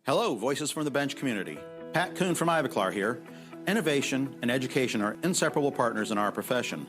Hello, Voices from the Bench community. Pat Kuhn from Ivoclar here. Innovation and education are inseparable partners in our profession,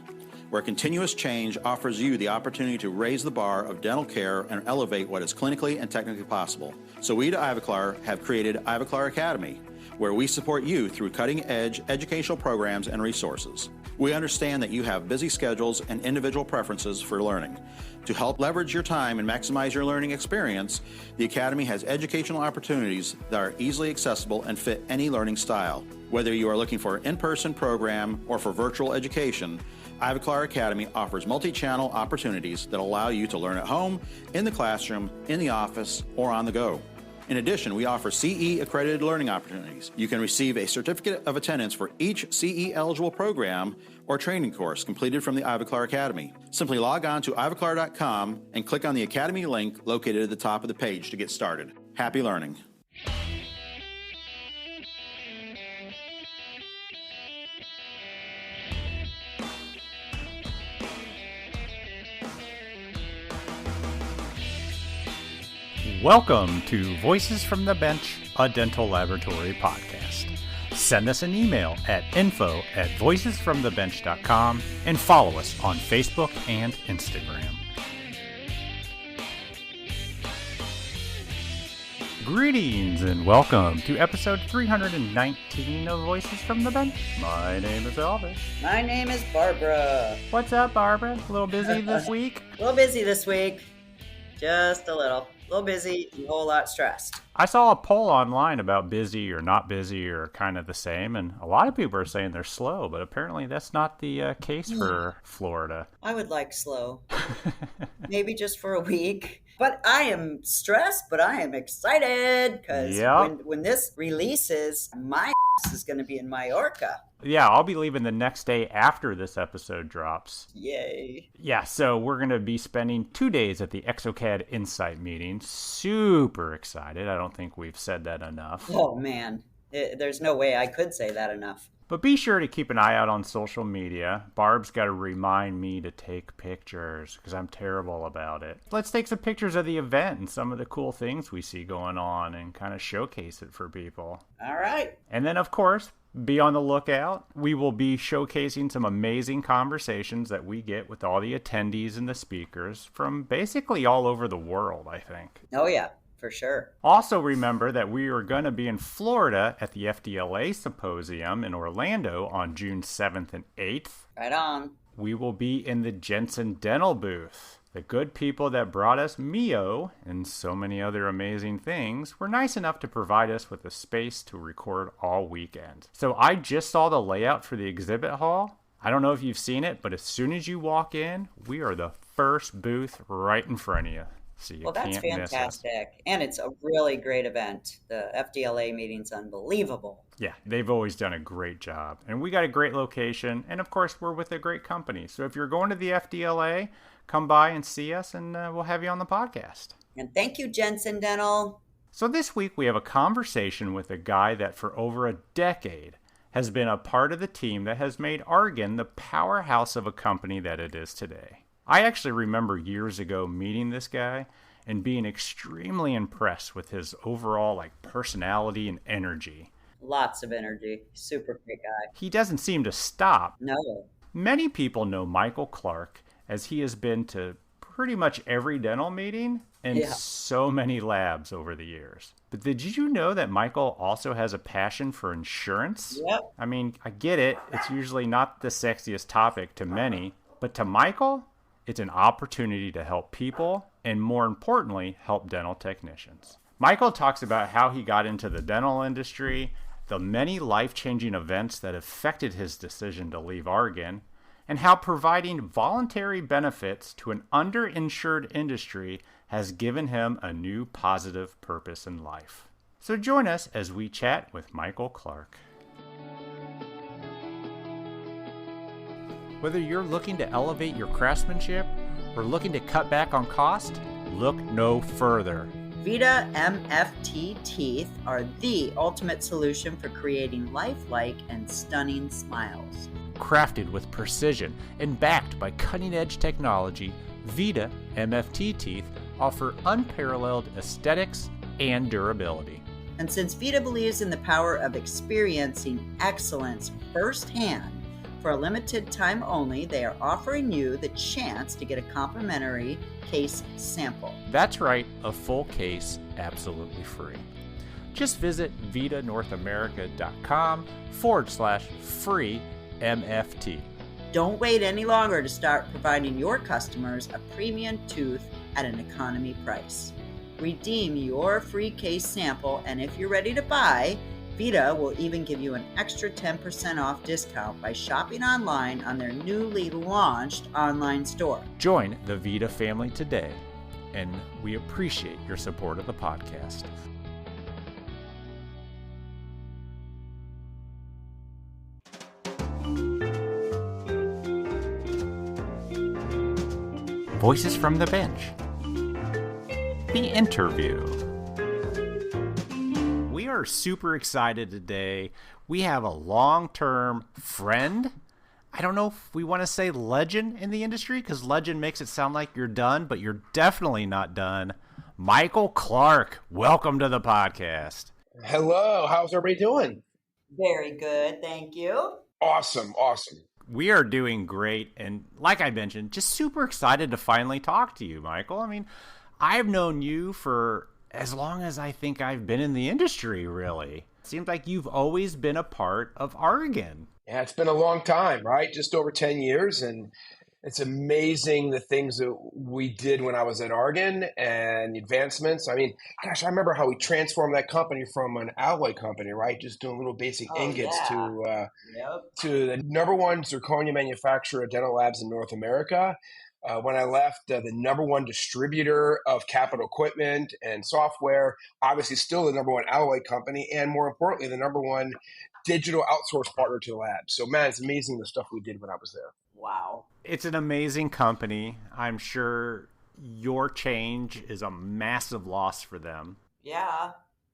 where continuous change offers you the opportunity to raise the bar of dental care and elevate what is clinically and technically possible. So we at Ivoclar have created Ivoclar Academy, where we support you through cutting-edge educational programs and resources. We understand that you have busy schedules and individual preferences for learning. To help leverage your time and maximize your learning experience, the Academy has educational opportunities that are easily accessible and fit any learning style. Whether you are looking for an in-person program or for virtual education, Ivoclar Academy offers multi-channel opportunities that allow you to learn at home, in the classroom, in the office, or on the go. In addition, we offer CE-accredited learning opportunities. You can receive a certificate of attendance for each CE-eligible program or training course completed from the Ivoclar Academy. Simply log on to ivoclar.com and click on the Academy link located at the top of the page to get started. Happy learning. Welcome to Voices from the Bench, a dental laboratory podcast. Send us an email at info@voicesfromthebench.com and follow us on Facebook and Instagram. Greetings and welcome to episode 319 of Voices from the Bench. My name is Elvis. My name is Barbara. What's up, Barbara? A little busy this week? A little busy this week. Just a little. A little busy, a whole lot stressed. I saw a poll online about busy or not busy or kind of the same, and a lot of people are saying they're slow, but apparently that's not the case for Florida. I would like slow. Maybe just for a week. But I am stressed, but I am excited because when this releases, my is going to be in Mallorca. Yeah, I'll be leaving the next day after this episode drops. Yay. Yeah, so we're going to be spending 2 days at the exocad Insight meeting. Super excited. I don't think we've said that enough. Oh, man. There's no way I could say that enough. But be sure to keep an eye out on social media. Barb's got to remind me to take pictures because I'm terrible about it. Let's take some pictures of the event and some of the cool things we see going on and kind of showcase it for people. All right. And then, of course, be on the lookout. We will be showcasing some amazing conversations that we get with all the attendees and the speakers from basically all over the world, I think. Oh, yeah. For sure. Also remember that we are going to be in Florida at the FDLA Symposium in Orlando on June 7th and 8th. Right on. We will be in the Jensen Dental booth. The good people that brought us Mio and so many other amazing things were nice enough to provide us with a space to record all weekend. So I just saw the layout for the exhibit hall. I don't know if you've seen it, but as soon as you walk in, we are the first booth right in front of you. So well, that's fantastic. And it's a really great event. The FDLA meeting's unbelievable. Yeah, they've always done a great job. And we got a great location. And of course, we're with a great company. So if you're going to the FDLA, come by and see us and we'll have you on the podcast. And thank you, Jensen Dental. So this week we have a conversation with a guy that for over a decade has been a part of the team that has made Argan the powerhouse of a company that it is today. I actually remember years ago meeting this guy and being extremely impressed with his overall personality and energy. Lots of energy. Super great guy. He doesn't seem to stop. No. Many people know Michael Clark as he has been to pretty much every dental meeting and so many labs over the years. But did you know that Michael also has a passion for insurance? Yep. I mean, I get it. It's usually not the sexiest topic to many, but to Michael, it's an opportunity to help people and, more importantly, help dental technicians. Michael talks about how he got into the dental industry, the many life-changing events that affected his decision to leave Argan, and how providing voluntary benefits to an underinsured industry has given him a new positive purpose in life. So join us as we chat with Michael Clark. Whether you're looking to elevate your craftsmanship or looking to cut back on cost, look no further. VITA MFT teeth are the ultimate solution for creating lifelike and stunning smiles. Crafted with precision and backed by cutting-edge technology, VITA MFT teeth offer unparalleled aesthetics and durability. And since VITA believes in the power of experiencing excellence firsthand, for a limited time only, they are offering you the chance to get a complimentary case sample. That's right, a full case absolutely free. Just visit vitanorthamerica.com/free MFT. Don't wait any longer to start providing your customers a premium tooth at an economy price. Redeem your free case sample, and if you're ready to buy, VITA will even give you an extra 10% off discount by shopping online on their newly launched online store. Join the VITA family today, and we appreciate your support of the podcast. Voices from the Bench. The interview. We are super excited today. We have a long-term friend. I don't know if we want to say legend in the industry, because legend makes it sound like you're done, but you're definitely not done. Michael Clark, welcome to the podcast. Hello, how's everybody doing? Very good, thank you. Awesome. We are doing great, and like I mentioned, just super excited to finally talk to you, Michael. I mean, I've known you for as long as I think I've been in the industry, really. It seems like you've always been a part of Argon. Yeah, it's been a long time, right? Just over 10 years, and it's amazing the things that we did when I was at Argon and the advancements. I mean, gosh, I remember how we transformed that company from an alloy company, right? Just doing little basic ingots to the number one zirconia manufacturer of dental labs in North America. When I left, the number one distributor of capital equipment and software, obviously still the number one alloy company, and more importantly, the number one digital outsource partner to the lab. So, man, it's amazing the stuff we did when I was there. Wow. It's an amazing company. I'm sure your change is a massive loss for them. Yeah.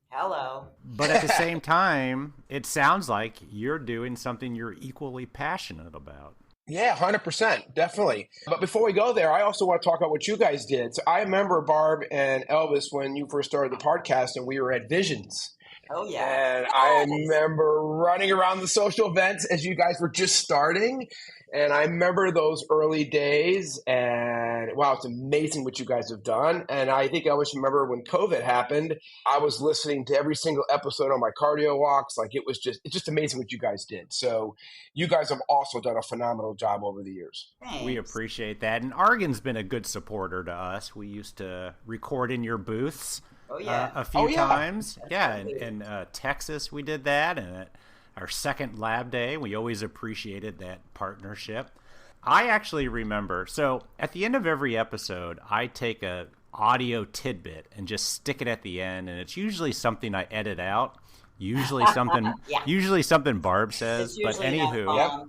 Hello. But at the same time, it sounds like you're doing something you're equally passionate about. Yeah, 100%, definitely. But before we go there, I also want to talk about what you guys did. So I remember Barb and Elvis when you first started the podcast and we were at Visions. Oh, yeah. And I remember running around the social events as you guys were just starting. And I remember those early days, and wow, it's amazing what you guys have done. And I think I always remember when COVID happened, I was listening to every single episode on my cardio walks. Like it's just amazing what you guys did. So you guys have also done a phenomenal job over the years. Thanks. We appreciate that. And Argon's been a good supporter to us. We used to record in your booths a few times. Yeah, in Texas we did that, and at our second lab day, we always appreciated that partnership. I actually remember, so at the end of every episode, I take a audio tidbit and just stick it at the end, and it's usually something I edit out. Usually something Barb says, but anywho.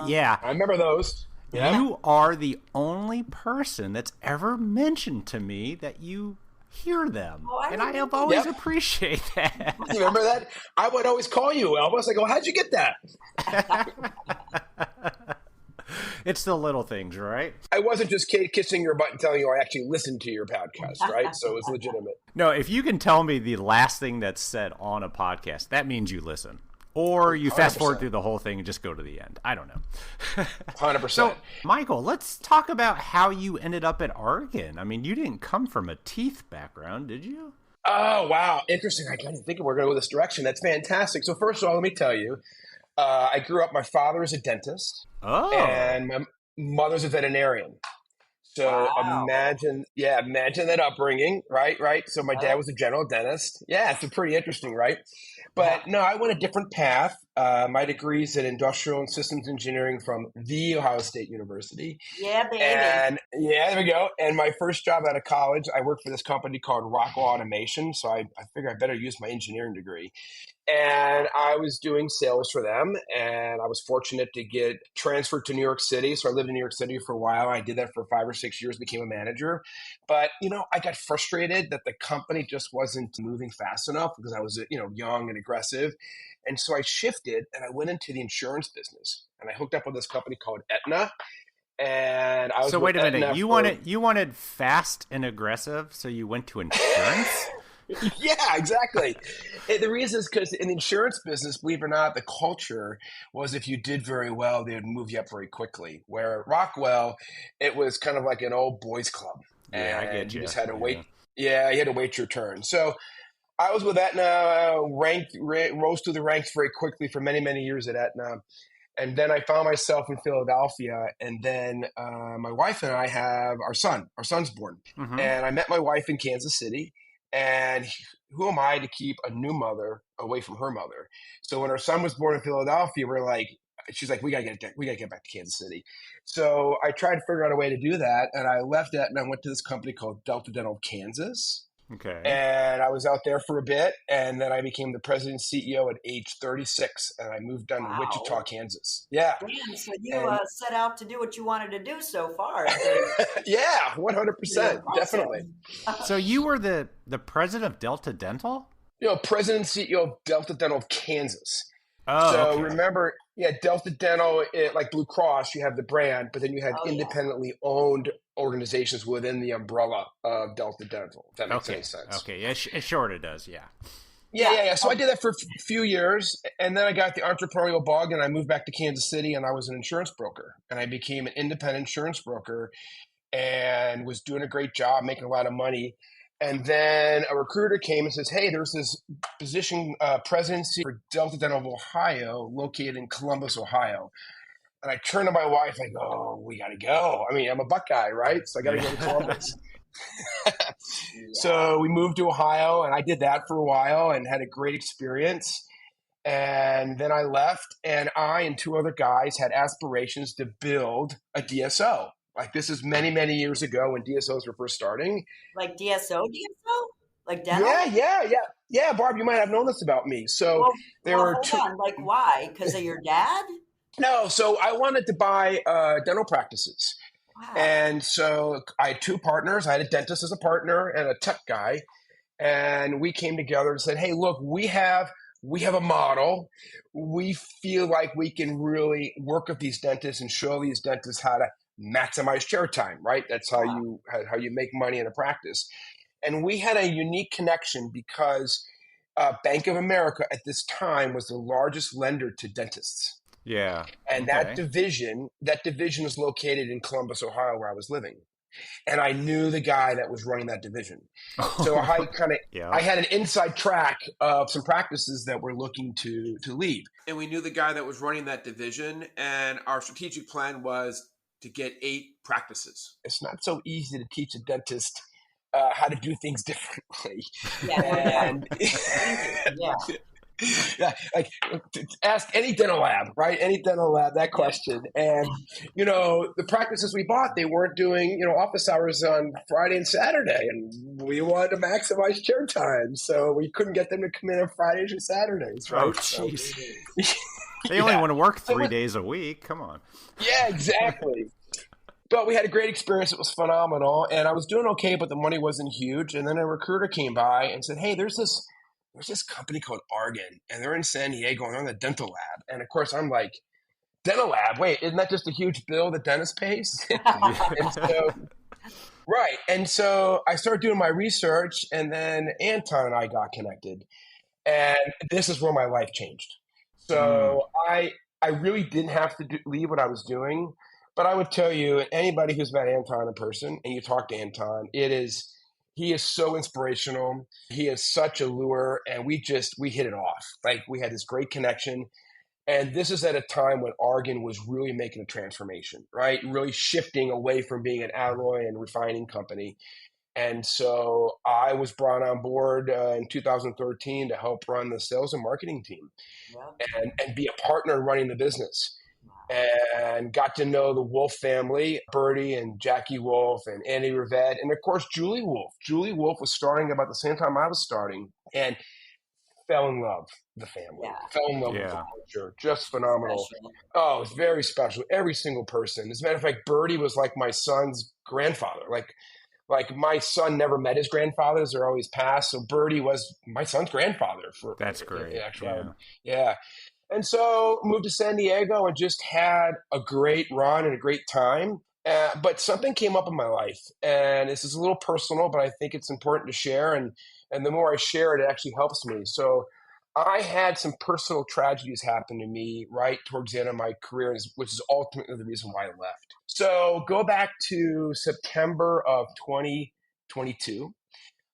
Yeah. I remember those. Yeah. You are the only person that's ever mentioned to me that you hear them. And I have always appreciate that. You remember that? I would always call you, Elvis. I go, how'd you get that? It's the little things, right? I wasn't just kissing your butt and telling you I actually listened to your podcast, right? So it's legitimate. No, if you can tell me the last thing that's said on a podcast, that means you listen. Or you fast forward through the whole thing and just go to the end. I don't know. 100%. So, Michael, let's talk about how you ended up at Argon. I mean, you didn't come from a teeth background, did you? Oh, wow. Interesting. I didn't think we're going to go this direction. That's fantastic. So first of all, let me tell you, I grew up, my father is a dentist. Oh. And my mother's a veterinarian. So imagine that upbringing, right? So my dad was a general dentist. Yeah, it's pretty interesting, right? But no, I went a different path. My degree's in industrial and systems engineering from the Ohio State University. Yeah, baby. And there we go. And my first job out of college, I worked for this company called Rockwell Automation. So I figured I better use my engineering degree. And I was doing sales for them, and I was fortunate to get transferred to New York City. So I lived in New York City for a while. I did that for 5 or 6 years, became a manager. But, I got frustrated that the company just wasn't moving fast enough because I was, young and aggressive. And so I shifted and I went into the insurance business, and I hooked up with this company called Aetna. And I was wait a minute. You wanted fast and aggressive, so you went to insurance? Yeah, exactly. And the reason is because in the insurance business, believe it or not, the culture was if you did very well, they would move you up very quickly. Where at Rockwell, it was kind of like an old boys club, Yeah, I and get you you. just had to wait. Yeah. Yeah, you had to wait your turn. So I was with Aetna, rose through the ranks very quickly for many, many years at Aetna. And then I found myself in Philadelphia. And then my wife and I have our son. Our son's born. Mm-hmm. And I met my wife in Kansas City. And who am I to keep a new mother away from her mother? So when our son was born in Philadelphia, we're like, she's like, we gotta get back to Kansas City. So I tried to figure out a way to do that. And I left that and I went to this company called Delta Dental of Kansas. Okay. And I was out there for a bit, and then I became the president and CEO at age 36, and I moved down to Wichita, Kansas. Yeah. Man, so you And set out to do what you wanted to do so far. yeah, 100%, definitely. So you were the president of Delta Dental? President and CEO of Delta Dental of Kansas. Oh, so okay. remember, Delta Dental, like Blue Cross, you have the brand, but then you have independently owned organizations within the umbrella of Delta Dental, if that makes any sense. Okay, yeah, sure it does, yeah. Yeah. So I did that for a few years, and then I got the entrepreneurial bug, and I moved back to Kansas City, and I was an insurance broker, and I became an independent insurance broker, and was doing a great job, making a lot of money. And then a recruiter came and says, hey, there's this position, presidency for Delta Dental of Ohio, located in Columbus, Ohio. And I turned to my wife, I go, oh, we got to go. I mean, I'm a Buckeye, right? So I got to go to Columbus. So we moved to Ohio, and I did that for a while and had a great experience. And then I left, and I and two other guys had aspirations to build a DSO. Like this is many, many years ago when DSOs were first starting. Like DSO? Like dental? Yeah, Barb, you might have known this about me. So there were hold on. Like why? Because of your dad? No, so I wanted to buy dental practices. Wow. And so I had two partners. I had a dentist as a partner and a tech guy. And we came together and said, hey, look, we have a model. We feel like we can really work with these dentists and show these dentists how to maximize chair time, right? That's how you make money in a practice. And we had a unique connection because Bank of America at this time was the largest lender to dentists. Yeah. And that division was located in Columbus, Ohio, where I was living. And I knew the guy that was running that division. So I I had an inside track of some practices that were looking to leave. And we knew the guy that was running that division. And our strategic plan was to get 8 practices. It's not so easy to teach a dentist how to do things differently. Yeah, like ask any dental lab, right? Any dental lab that question. And, the practices we bought, they weren't doing, office hours on Friday and Saturday. And we wanted to maximize chair time. So we couldn't get them to come in on Fridays and Saturdays, right? Oh, jeez. They only want to work 3 days a week. Come on. Yeah, exactly. But we had a great experience. It was phenomenal. And I was doing okay, but the money wasn't huge. And then a recruiter came by and said, hey, there's this company called Argan, and they're in San Diego, and they're in the dental lab. And of course, I'm like, dental lab? Wait, isn't that just a huge bill the dentist pays? Right. And so I started doing my research, and then Anton and I got connected. And this is where my life changed. So I really didn't have to leave what I was doing. But I would tell you, anybody who's met Anton in person, and you talk to Anton, he is so inspirational. He is such a lure, and we hit it off. Like we had this great connection. And this is at a time when Argan was really making a transformation, right? Really shifting away from being an alloy and refining company. And so I was brought on board in 2013 to help run the sales and marketing team and be a partner in running the business. And got to know the Wolf family, Bertie and Jackie Wolf and Andy Rivette, and of course, Julie Wolf. Julie Wolf was starting about the same time I was starting and fell in love with the family, fell in love with the culture. Just phenomenal. Special. Oh, it's very special. Every single person. As a matter of fact, Bertie was like my son's grandfather. Like my son never met his grandfathers. They're always passed. So Bertie was my son's grandfather. That's great. Yeah. And so moved to San Diego and just had a great run and a great time. But something came up in my life, and this is a little personal, but I think it's important to share. And And the more I share it, it actually helps me. So I had some personal tragedies happen to me right towards the end of my career, which is ultimately the reason why I left. So go back to September of 2022.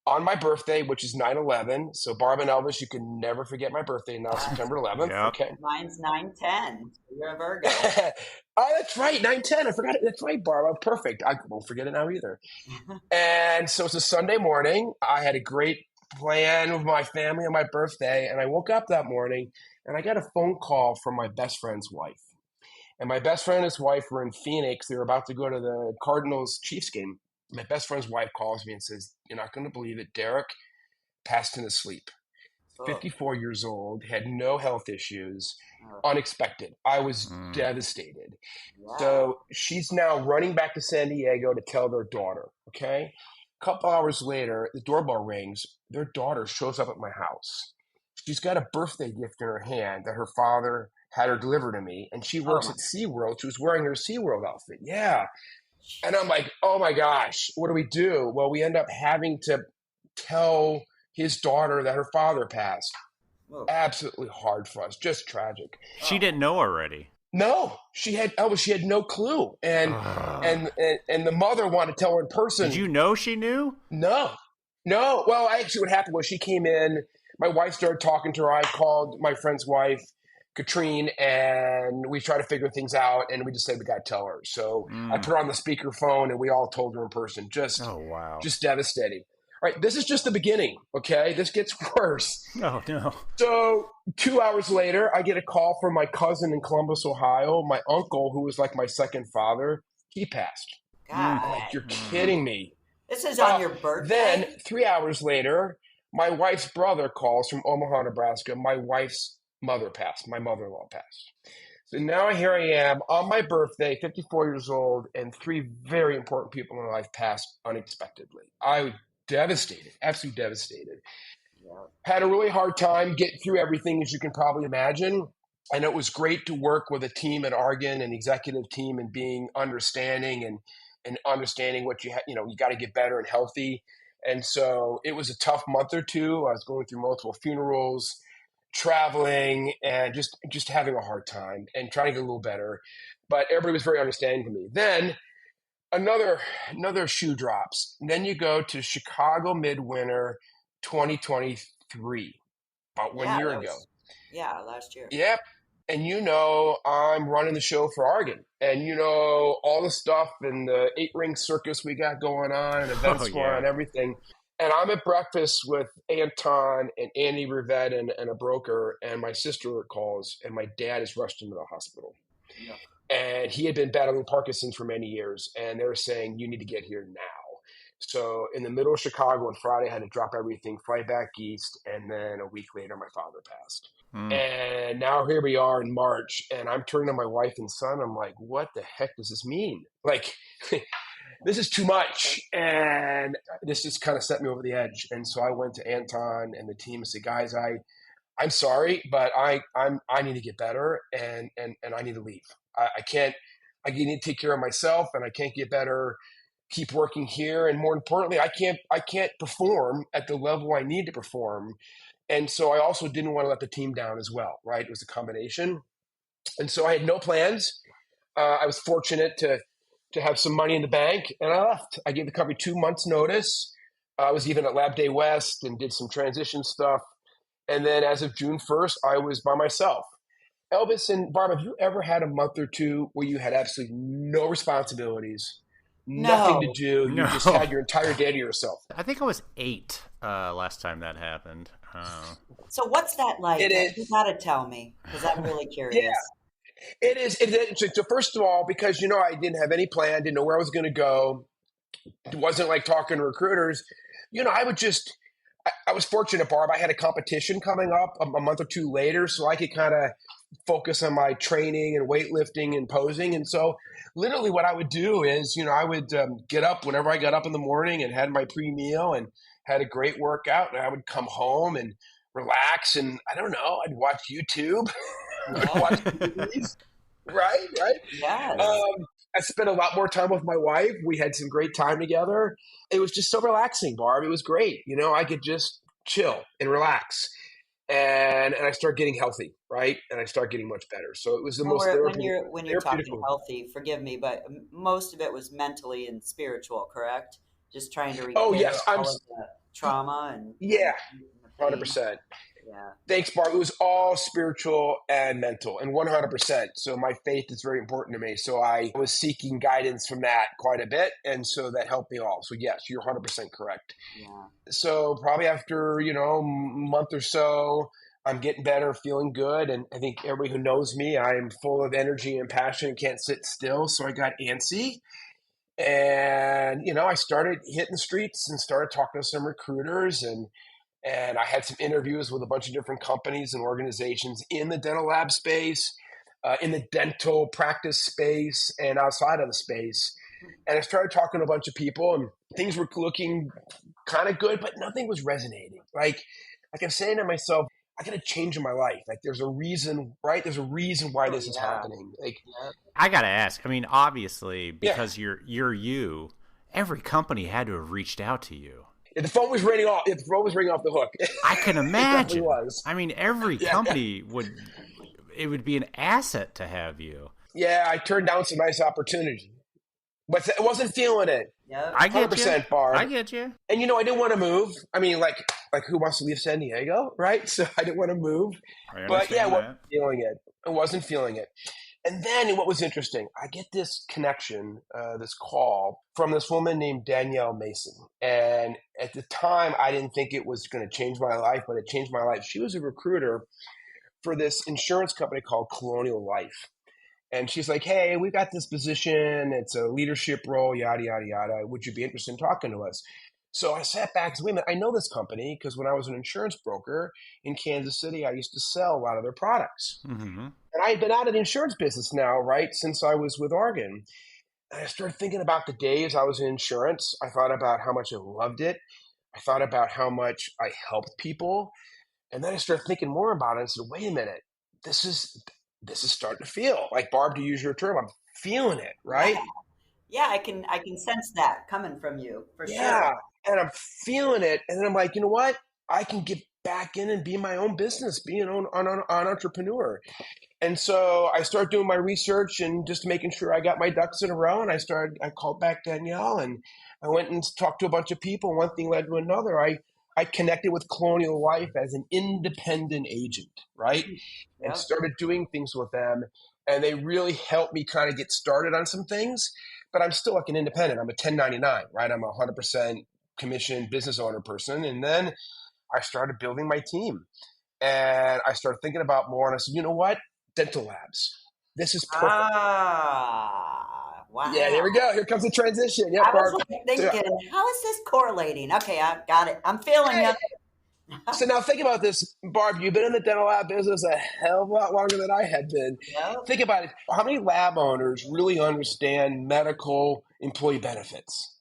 On my birthday, which is 9/11. So Barb and Elvis, you can never forget my birthday now, September 11th. Yep. Okay. Mine's 9/10. You're a Virgo. Oh, that's right. 9/10. I forgot it. That's right, Barb. Oh, perfect. I won't forget it now either. And so it's a Sunday morning. I had a great plan with my family on my birthday. And I woke up that morning and I got a phone call from my best friend's wife. And my best friend and his wife were in Phoenix. They were about to go to the Cardinals-Chiefs game. My best friend's wife calls me and says, "You're not going to believe it. Derek passed in his sleep. 54 years old, had no health issues, unexpected." I was devastated. Wow. So she's now running back to San Diego to tell their daughter, okay? A couple hours later, the doorbell rings. Their daughter shows up at my house. She's got a birthday gift in her hand that her father had her deliver to me, and she works at SeaWorld. She was wearing her SeaWorld outfit. Yeah. And I'm like, oh my gosh, what do we do? Well, we end up having to tell his daughter that her father passed. Whoa. Absolutely hard for us, just tragic. She didn't know already. No, she had no clue, and the mother wanted to tell her in person. Did you know she knew? No. Well, actually, what happened was she came in. My wife started talking to her. I called my friend's wife, Katrine, and we tried to figure things out, and we just said we got to tell her. So I put her on the speakerphone, and we all told her in person. Just devastating. All right, this is just the beginning, okay? This gets worse. Oh, no. So 2 hours later, I get a call from my cousin in Columbus, Ohio. My uncle, who was like my second father, he passed. God. Like, you're kidding me. This is on your birthday? Then 3 hours later, my wife's brother calls from Omaha, Nebraska. My wife's mother passed. My mother-in-law passed. So now here I am on my birthday, 54 years old, and three very important people in my life passed unexpectedly. I was devastated, absolutely devastated. Yeah. Had a really hard time getting through everything, as you can probably imagine. And it was great to work with a team at Argon, an executive team, and being understanding and understanding what you got to get better and healthy. And so it was a tough month or two. I was going through multiple funerals, traveling, and just having a hard time and trying to get a little better. But everybody was very understanding to me. Then another shoe drops. And then you go to Chicago Midwinter 2023, about 1 year ago. Yeah, last year. Yep. And I'm running the show for Argon. And all the stuff and the 8-ring circus we got going on and events going on and everything. And I'm at breakfast with Anton and Andy Rivette and a broker, and my sister calls, and my dad is rushed into the hospital. Yeah. And he had been battling Parkinson's for many years, and they were saying, you need to get here now. So in the middle of Chicago on Friday, I had to drop everything, fly back east, and then a week later, my father passed. And now here we are in March, and I'm turning to my wife and son. I'm like, what the heck does this mean? Like, this is too much. And this just kind of set me over the edge. And so I went to Anton and the team and said, guys, I'm sorry, but I need to get better, and I need to leave. I need to take care of myself, and I can't get better, keep working here. And more importantly, I can't perform at the level I need to perform. And so I also didn't want to let the team down as well, right? It was a combination. And so I had no plans. I was fortunate to have some money in the bank, and I left. I gave the company 2 months notice. I was even at Lab Day West and did some transition stuff. And then as of June 1st, I was by myself. Elvis and Barb, have you ever had a month or two where you had absolutely no responsibilities, nothing to do? You just had your entire day to yourself. I think I was 8 last time that happened. So what's that like? You got to tell me, because I'm really curious. Yeah, it is. So first of all, because, I didn't have any plan, didn't know where I was going to go. It wasn't like talking to recruiters. I was fortunate, Barb. I had a competition coming up a month or two later, so I could kind of focus on my training and weightlifting and posing. And so literally what I would do is, I would get up whenever I got up in the morning and had my pre-meal and had a great workout, and I would come home and relax, and I don't know, I'd watch YouTube. I'd watch movies. Right? Yes. I spent a lot more time with my wife. We had some great time together. It was just so relaxing, Barb. It was great. I could just chill and relax. And I start getting healthy, right? And I start getting much better. So it was the most when you're talking healthy, forgive me, but most of it was mentally and spiritual, correct? Just trying to repair all of the trauma and yeah, the pain. 100%. Yeah. Thanks, Barb. It was all spiritual and mental, and 100%. So my faith is very important to me. So I was seeking guidance from that quite a bit, and so that helped me all. So yes, you're 100% correct. Yeah. So probably after, a month or so, I'm getting better, feeling good. And I think everybody who knows me, I'm full of energy and passion, can't sit still. So I got antsy. And, I started hitting the streets and started talking to some recruiters. And I had some interviews with a bunch of different companies and organizations in the dental lab space, in the dental practice space, and outside of the space. And I started talking to a bunch of people, and things were looking kind of good, but nothing was resonating. Like I'm saying to myself, I got to change in my life. Like there's a reason, right? There's a reason why this is happening. Like, I got to ask. I mean, obviously, because you're you, every company had to have reached out to you. The phone was ringing off. The phone was ringing off the hook. I can imagine. It was. I mean, every company would be an asset to have you. Yeah, I turned down some nice opportunity, but I wasn't feeling it. Yeah, I get 100%, you. Barb. I get you. And I didn't want to move. I mean, like who wants to leave San Diego, right? So I didn't want to move. But yeah, I wasn't feeling it. I wasn't feeling it. And then what was interesting, I get this connection, this call from this woman named Danielle Mason. And at the time, I didn't think it was going to change my life, but it changed my life. She was a recruiter for this insurance company called Colonial Life. And she's like, hey, we got this position. It's a leadership role, yada, yada, yada. Would you be interested in talking to us? So I sat back and said, wait a minute, I know this company because when I was an insurance broker in Kansas City, I used to sell a lot of their products. Mm-hmm. And I had been out of the insurance business now, right, since I was with Oregon. And I started thinking about the days I was in insurance. I thought about how much I loved it. I thought about how much I helped people. And then I started thinking more about it and said, wait a minute, this is starting to feel like, Barb, to use your term, I'm feeling it, right? Yeah, I can sense that coming from you for sure. Yeah, and I'm feeling it. And then I'm like, you know what? I can get back in and be my own business, be an entrepreneur. And so I started doing my research and just making sure I got my ducks in a row. And I called back Danielle and I went and talked to a bunch of people. One thing led to another. I connected with Colonial Life as an independent agent, right? Yeah. And started doing things with them. And they really helped me kind of get started on some things. But I'm still like an independent. I'm a 1099, right? I'm a 100% commission business owner person. And then I started building my team. And I started thinking about more. And I said, you know what? Dental labs. This is perfect. Wow. Yeah, there we go. Here comes the transition. Yeah, I was thinking, how is this correlating? Okay, I got it. I'm feeling you. So now think about this, Barb. You've been in the dental lab business a hell of a lot longer than I had been. Yep. Think about it. How many lab owners really understand medical employee benefits?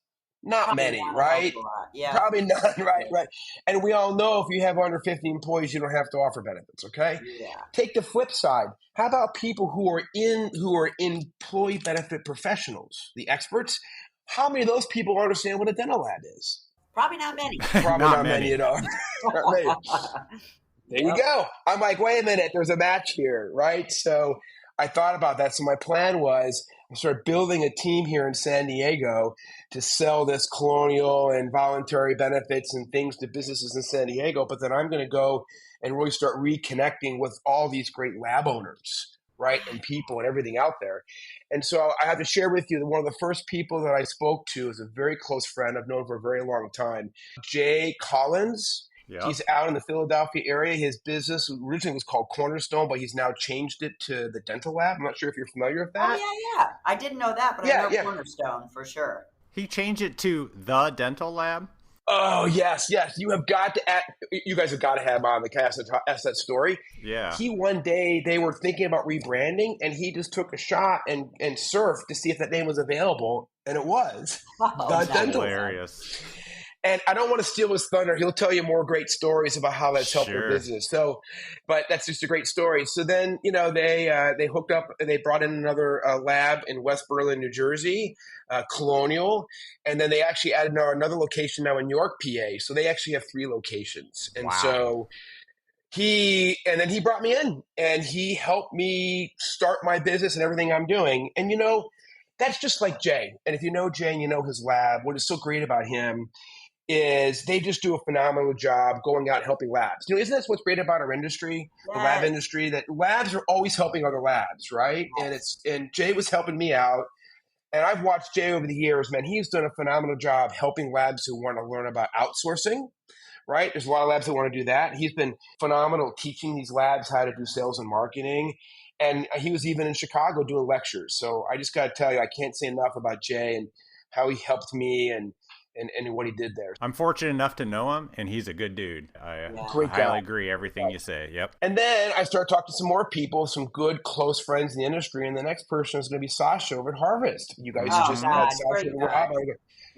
Not Probably many, not right? Yeah. Probably none, right. And we all know if you have under 50 employees, you don't have to offer benefits, okay? Yeah. Take the flip side. How about people who are employee benefit professionals, the experts? How many of those people understand what a dental lab is? Probably not many. Probably not many at all. There you go. I'm like, wait a minute, there's a match here, right? So I thought about that. So my plan was I started building a team here in San Diego to sell this colonial and voluntary benefits and things to businesses in San Diego. But then I'm going to go and really start reconnecting with all these great lab owners, right? And people and everything out there. And so I have to share with you that one of the first people that I spoke to is a very close friend I've known for a very long time, Jay Collins. Yep. He's out in the Philadelphia area. His business originally was called Cornerstone, but he's now changed it to the Dental Lab. I'm not sure if you're familiar with that. Oh, yeah. I didn't know that, but I know Cornerstone for sure. He changed it to the Dental Lab? Oh, yes. You have got to you guys have got to have him on the cast to ask that story. Yeah. One day, they were thinking about rebranding, and he just took a shot and surfed to see if that name was available, and it was. The Dental Lab. Hilarious. And I don't want to steal his thunder. He'll tell you more great stories about how that's helped their business. So, but that's just a great story. So then, they hooked up, they brought in another lab in West Berlin, New Jersey, Colonial. And then they actually added another location now in York, PA. So they actually have 3 locations. And so he brought me in and he helped me start my business and everything I'm doing. And, that's just like Jay. And if you know Jay and you know his lab, what is so great about him is they just do a phenomenal job going out and helping labs. Isn't that what's great about our industry, the lab industry, that labs are always helping other labs, right? And Jay was helping me out. And I've watched Jay over the years, man. He's done a phenomenal job helping labs who want to learn about outsourcing, right? There's a lot of labs that want to do that. He's been phenomenal teaching these labs how to do sales and marketing. And he was even in Chicago doing lectures. So I just got to tell you, I can't say enough about Jay and how he helped me and what he did there. I'm fortunate enough to know him, and he's a good dude. I highly agree everything you say. Yep. And then I started talking to some more people, some good close friends in the industry, and the next person is going to be Sasha over at Harvest. You guys just met Sasha and Rob.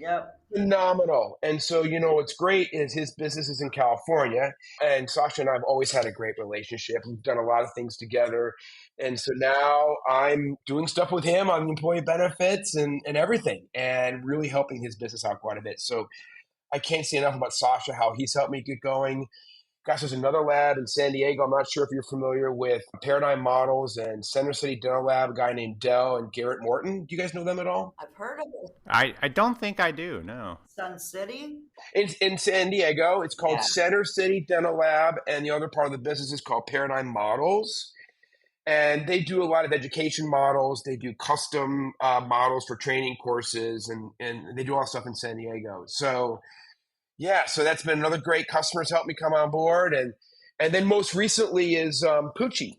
Yep. Phenomenal. And so, what's great is his business is in California, and Sasha and I have always had a great relationship. We've done a lot of things together. And so now I'm doing stuff with him on employee benefits and everything, and really helping his business out quite a bit. So I can't say enough about Sasha, how he's helped me get going. Gosh, there's another lab in San Diego. I'm not sure if you're familiar with Paradigm Models and Center City Dental Lab, a guy named Dell and Garrett Morton. Do you guys know them at all? I've heard of it. I don't think I do, no. Sun City? It's in San Diego. It's called Center City Dental Lab, and the other part of the business is called Paradigm Models. And they do a lot of education models. They do custom models for training courses, and they do all stuff in San Diego. So so that's been another great customer's helped me come on board. And then most recently is Pucci.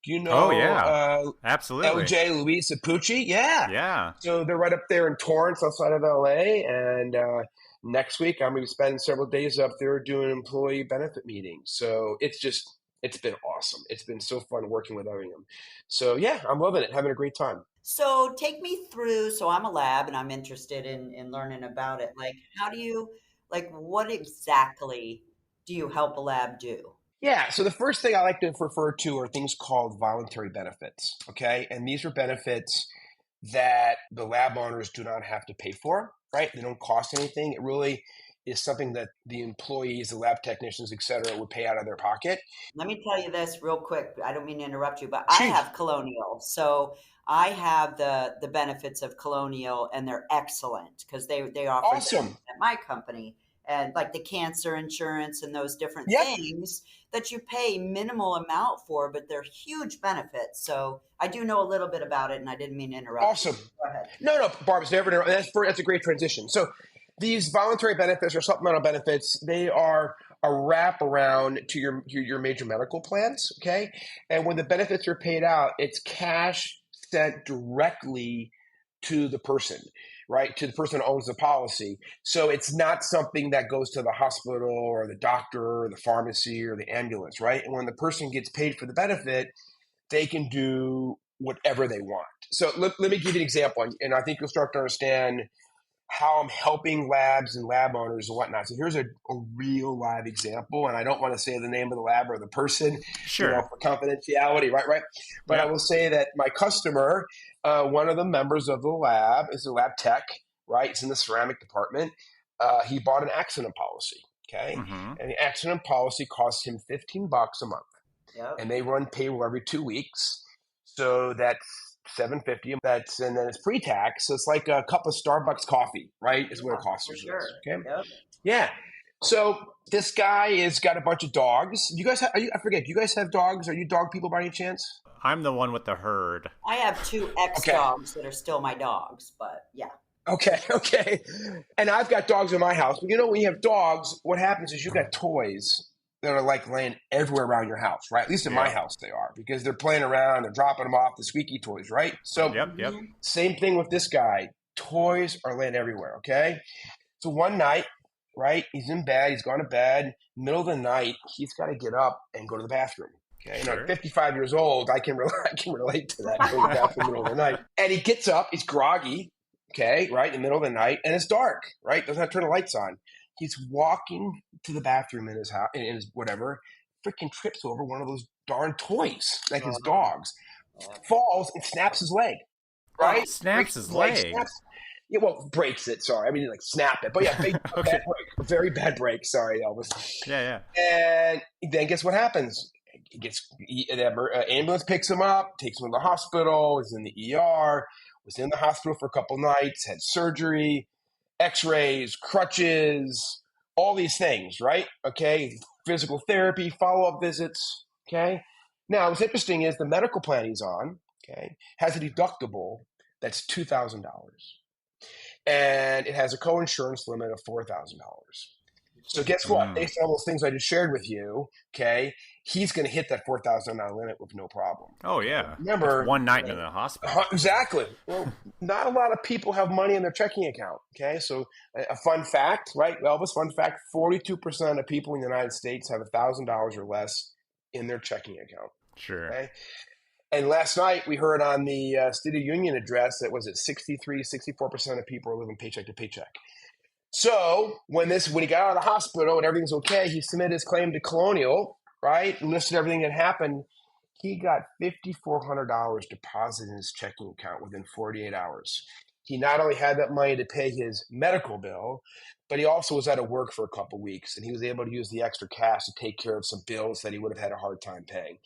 Do you know? Oh, yeah. Absolutely. LJ Luis at Pucci? Yeah. Yeah. So they're right up there in Torrance outside of LA. And next week, I'm going to be spending several days up there doing employee benefit meetings. So it's been awesome. It's been so fun working with them. So yeah, I'm loving it, having a great time. So take me through, so I'm a lab and I'm interested in learning about it. What exactly do you help a lab do? Yeah, so the first thing I like to refer to are things called voluntary benefits, okay? And these are benefits that the lab owners do not have to pay for, right? They don't cost anything. It really is something that the employees, the lab technicians, et cetera, would pay out of their pocket. Let me tell you this real quick. I don't mean to interrupt you, but I have Colonial. So I have the benefits of Colonial, and they're excellent because they offer them at my company. And like the cancer insurance and those different things that you pay minimal amount for, but they're huge benefits. So I do know a little bit about it, and I didn't mean to interrupt. Awesome. Go ahead. No, Barb, it's never. That's a great transition. So these voluntary benefits or supplemental benefits, they are a wraparound to your major medical plans, okay? And when the benefits are paid out, it's cash sent directly to the person, right? To the person who owns the policy. So it's not something that goes to the hospital or the doctor or the pharmacy or the ambulance, right? And when the person gets paid for the benefit, they can do whatever they want. So let me give you an example, and I think you'll start to understand how I'm helping labs and lab owners and whatnot. So here's a real live example, and I don't want to say the name of the lab or the person, for confidentiality, right? But I will say that my customer, one of the members of the lab is a lab tech, right? It's in the ceramic department. He bought an accident policy, okay? Mm-hmm. And the accident policy costs him $15 a month. Yep. And they run payroll every 2 weeks. So that's $750. And then it's pre-tax. So it's like a cup of Starbucks coffee, right? Is what it costs you. Sure. Okay. Yep. Yeah. So this guy has got a bunch of dogs. You guys, I forget. Do you guys have dogs? Are you dog people by any chance? I'm the one with the herd. I have 2 ex-dogs that are still my dogs, but yeah. Okay. And I've got dogs in my house. But when you have dogs, what happens is you've got toys that are like laying everywhere around your house, right? At least in my house they are, because they're playing around, they're dropping them off, the squeaky toys, right? So same thing with this guy. Toys are laying everywhere, okay? So one night, right, he's in bed, he's gone to bed, middle of the night, he's got to get up and go to the bathroom. Okay, sure. At 55 years old, I can relate to that, going to the bathroom in the middle of the night. And he gets up, he's groggy, okay, right, in the middle of the night, and it's dark, right? Doesn't have to turn the lights on. He's walking to the bathroom in his house, in his whatever, freaking trips over one of those darn toys, like his dogs, falls and snaps his leg. Right? Snaps his leg. Snaps. Yeah, well, breaks it. Sorry, I mean like snap it, but yeah, big, Okay. bad break, a very bad break. Sorry, Elvis. Yeah. And then guess what happens? The ambulance picks him up, takes him to the hospital. He's in the ER. Was in the hospital for a couple nights. Had surgery, X-rays, crutches, all these things. Right? Okay. Physical therapy, follow-up visits. Okay. Now, what's interesting is the medical plan he's on. Okay, has a deductible that's $2,000. And it has a co-insurance limit of $4,000. So guess what? Based on all those things I just shared with you, okay, he's going to hit that $4,000 limit with no problem. Oh, yeah. Remember, it's one night in the hospital. Exactly. Well, not a lot of people have money in their checking account, okay? So a fun fact, right, Elvis, fun fact, 42% of people in the United States have $1,000 or less in their checking account. Sure. Okay? And last night we heard on the State of Union address that was it 64% of people are living paycheck to paycheck. So when he got out of the hospital and everything's okay, he submitted his claim to Colonial, right? And listed everything that happened. He got $5,400 deposited in his checking account within 48 hours. He not only had that money to pay his medical bill, but he also was out of work for a couple weeks, and he was able to use the extra cash to take care of some bills that he would have had a hard time paying.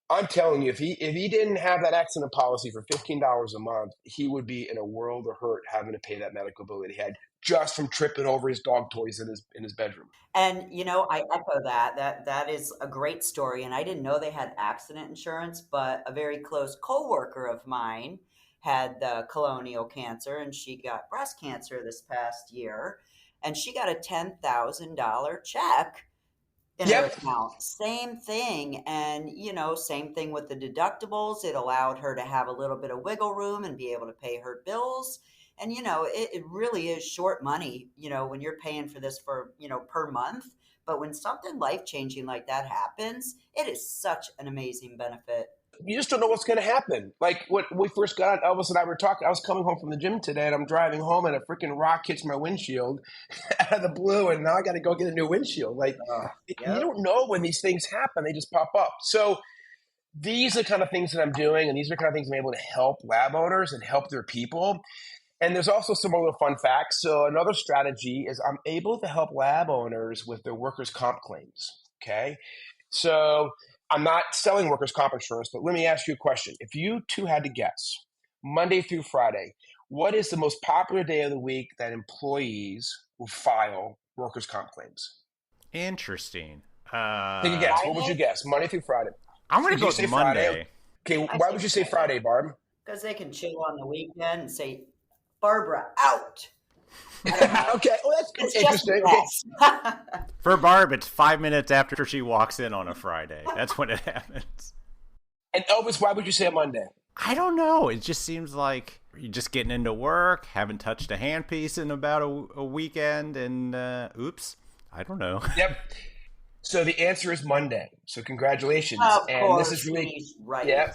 I'm telling you, if he didn't have that accident policy for $15 a month, he would be in a world of hurt having to pay that medical bill that he had just from tripping over his dog toys in his bedroom. And I echo that. That is a great story. And I didn't know they had accident insurance, but a very close coworker of mine had the colonial cancer, and she got breast cancer this past year, and she got a $10,000 check in her account. Same thing. And, same thing with the deductibles. It allowed her to have a little bit of wiggle room and be able to pay her bills. And, it really is short money, when you're paying for this for, per month. But when something life-changing like that happens, it is such an amazing benefit. You just don't know what's going to happen. Like when we first got on, Elvis and I were talking, I was coming home from the gym today and I'm driving home and a freaking rock hits my windshield out of the blue, and now I got to go get a new windshield. Like you don't know when these things happen. They just pop up. So these are the kind of things that I'm doing, and these are the kind of things I'm able to help lab owners and help their people. And there's also some other fun facts. So another strategy is I'm able to help lab owners with their workers' comp claims. Okay. So I'm not selling workers' comp insurance, but let me ask you a question. If you two had to guess, Monday through Friday, what is the most popular day of the week that employees will file workers' comp claims? Interesting. Take a guess. What would you guess? Monday through Friday. I'm going to go with Monday. Okay, why would you say Friday, Barb? Because they can chill on the weekend and say, Barbara, out. Okay, well, that's interesting. Okay. For Barb, it's 5 minutes after she walks in on a Friday. That's when it happens. And Elvis, why would you say a Monday? I don't know. It just seems like you're just getting into work, haven't touched a handpiece in about a weekend, and oops, I don't know. Yep. So the answer is Monday. So congratulations. Of course, this is really right. Yeah,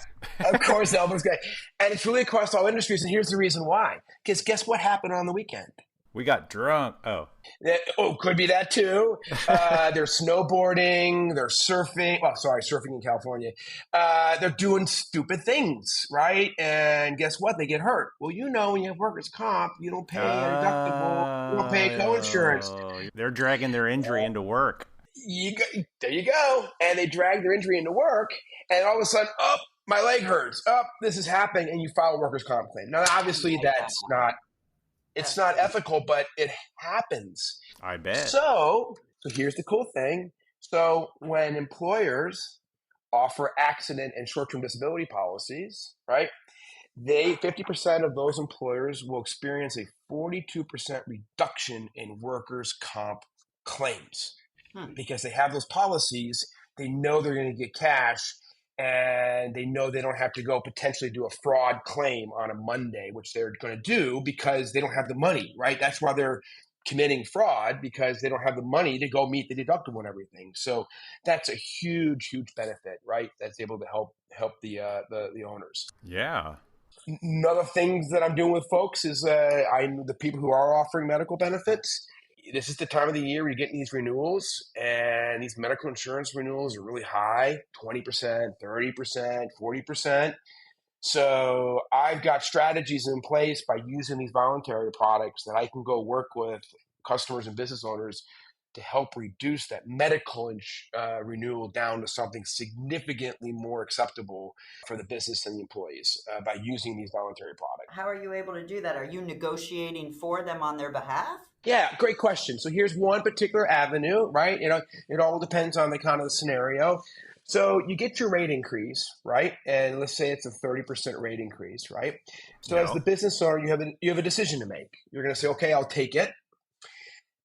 of course, Elvis guy. And it's really across all industries. And here's the reason why. Because guess what happened on the weekend? We got drunk. Could be that too. They're snowboarding. They're surfing. Oh, sorry, surfing in California. They're doing stupid things, right? And guess what? They get hurt. Well, when you have workers' comp, you don't pay a deductible. You don't pay co-insurance. They're dragging their injury into work. There you go. And they drag their injury into work, and all of a sudden, my leg hurts. This is happening, and you file a workers' comp claim. Now, obviously, it's not ethical, but it happens. I bet. So here's the cool thing. So when employers offer accident and short-term disability policies, right, 50% of those employers will experience a 42% reduction in workers' comp claims. Because they have those policies, they know they're going to get cash, and they know they don't have to go potentially do a fraud claim on a Monday, which they're going to do because they don't have the money, right? That's why they're committing fraud, because they don't have the money to go meet the deductible and everything. So that's a huge, huge benefit, right? That's able to help the owners. Yeah. Another thing that I'm doing with folks is the people who are offering medical benefits. this is the time of the year where you're getting these renewals, and these medical insurance renewals are really high, 20%, 30%, 40%. So I've got strategies in place by using these voluntary products that I can go work with customers and business owners to help reduce that medical renewal down to something significantly more acceptable for the business and the employees by using these voluntary products. How are you able to do that? Are you negotiating for them on their behalf? Yeah, great question. So here's one particular avenue, right? It all depends on the kind of the scenario. So you get your rate increase, right? And let's say it's a 30% rate increase, right? So as the business owner, you have a decision to make. You're going to say, okay, I'll take it,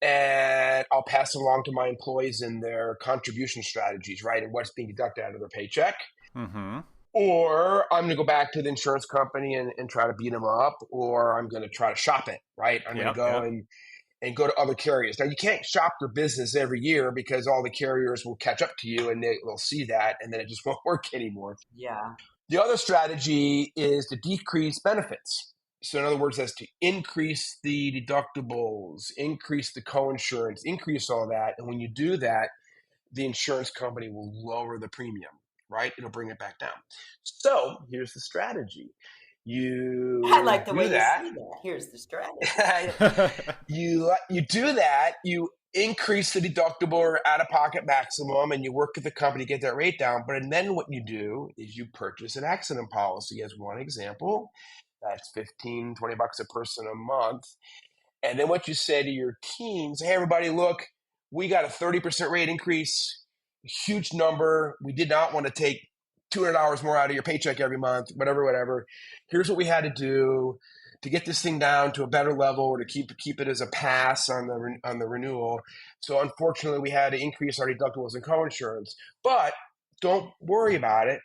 and I'll pass it along to my employees in their contribution strategies, right? And what's being deducted out of their paycheck. Mm-hmm. Or I'm going to go back to the insurance company and try to beat them up, or I'm going to try to shop it, right? I'm going to go and go to other carriers. Now, you can't shop your business every year because all the carriers will catch up to you and they'll see that, and then it just won't work anymore. Yeah. The other strategy is to decrease benefits. So in other words, that's to increase the deductibles, increase the coinsurance, increase all that. And when you do that, the insurance company will lower the premium, right? It'll bring it back down. So here's the strategy. I like the way you say that. Here's the strategy. You do that. You increase the deductible or out-of-pocket maximum, and you work with the company to get that rate down. But then what you do is you purchase an accident policy as one example. That's $15, $20 a person a month. And then what you say to your teams, hey, everybody, look, we got a 30% rate increase, a huge number. We did not want to take $200 more out of your paycheck every month, whatever. Here's what we had to do to get this thing down to a better level, or to keep it as a pass on the renewal. So unfortunately, we had to increase our deductibles and coinsurance. But don't worry about it,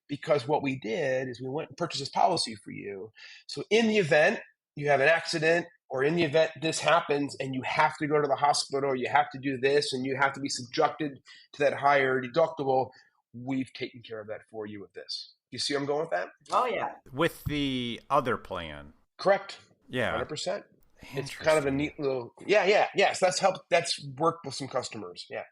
because what we did is we went and purchased this policy for you. So in the event you have an accident, or in the event this happens and you have to go to the hospital, or you have to do this and you have to be subjected to that higher deductible, we've taken care of that for you with this. You see where I'm going with that? Oh, yeah. With the other plan. Correct. Yeah. 100%. It's kind of a neat little, yes, that's worked with some customers. Yeah.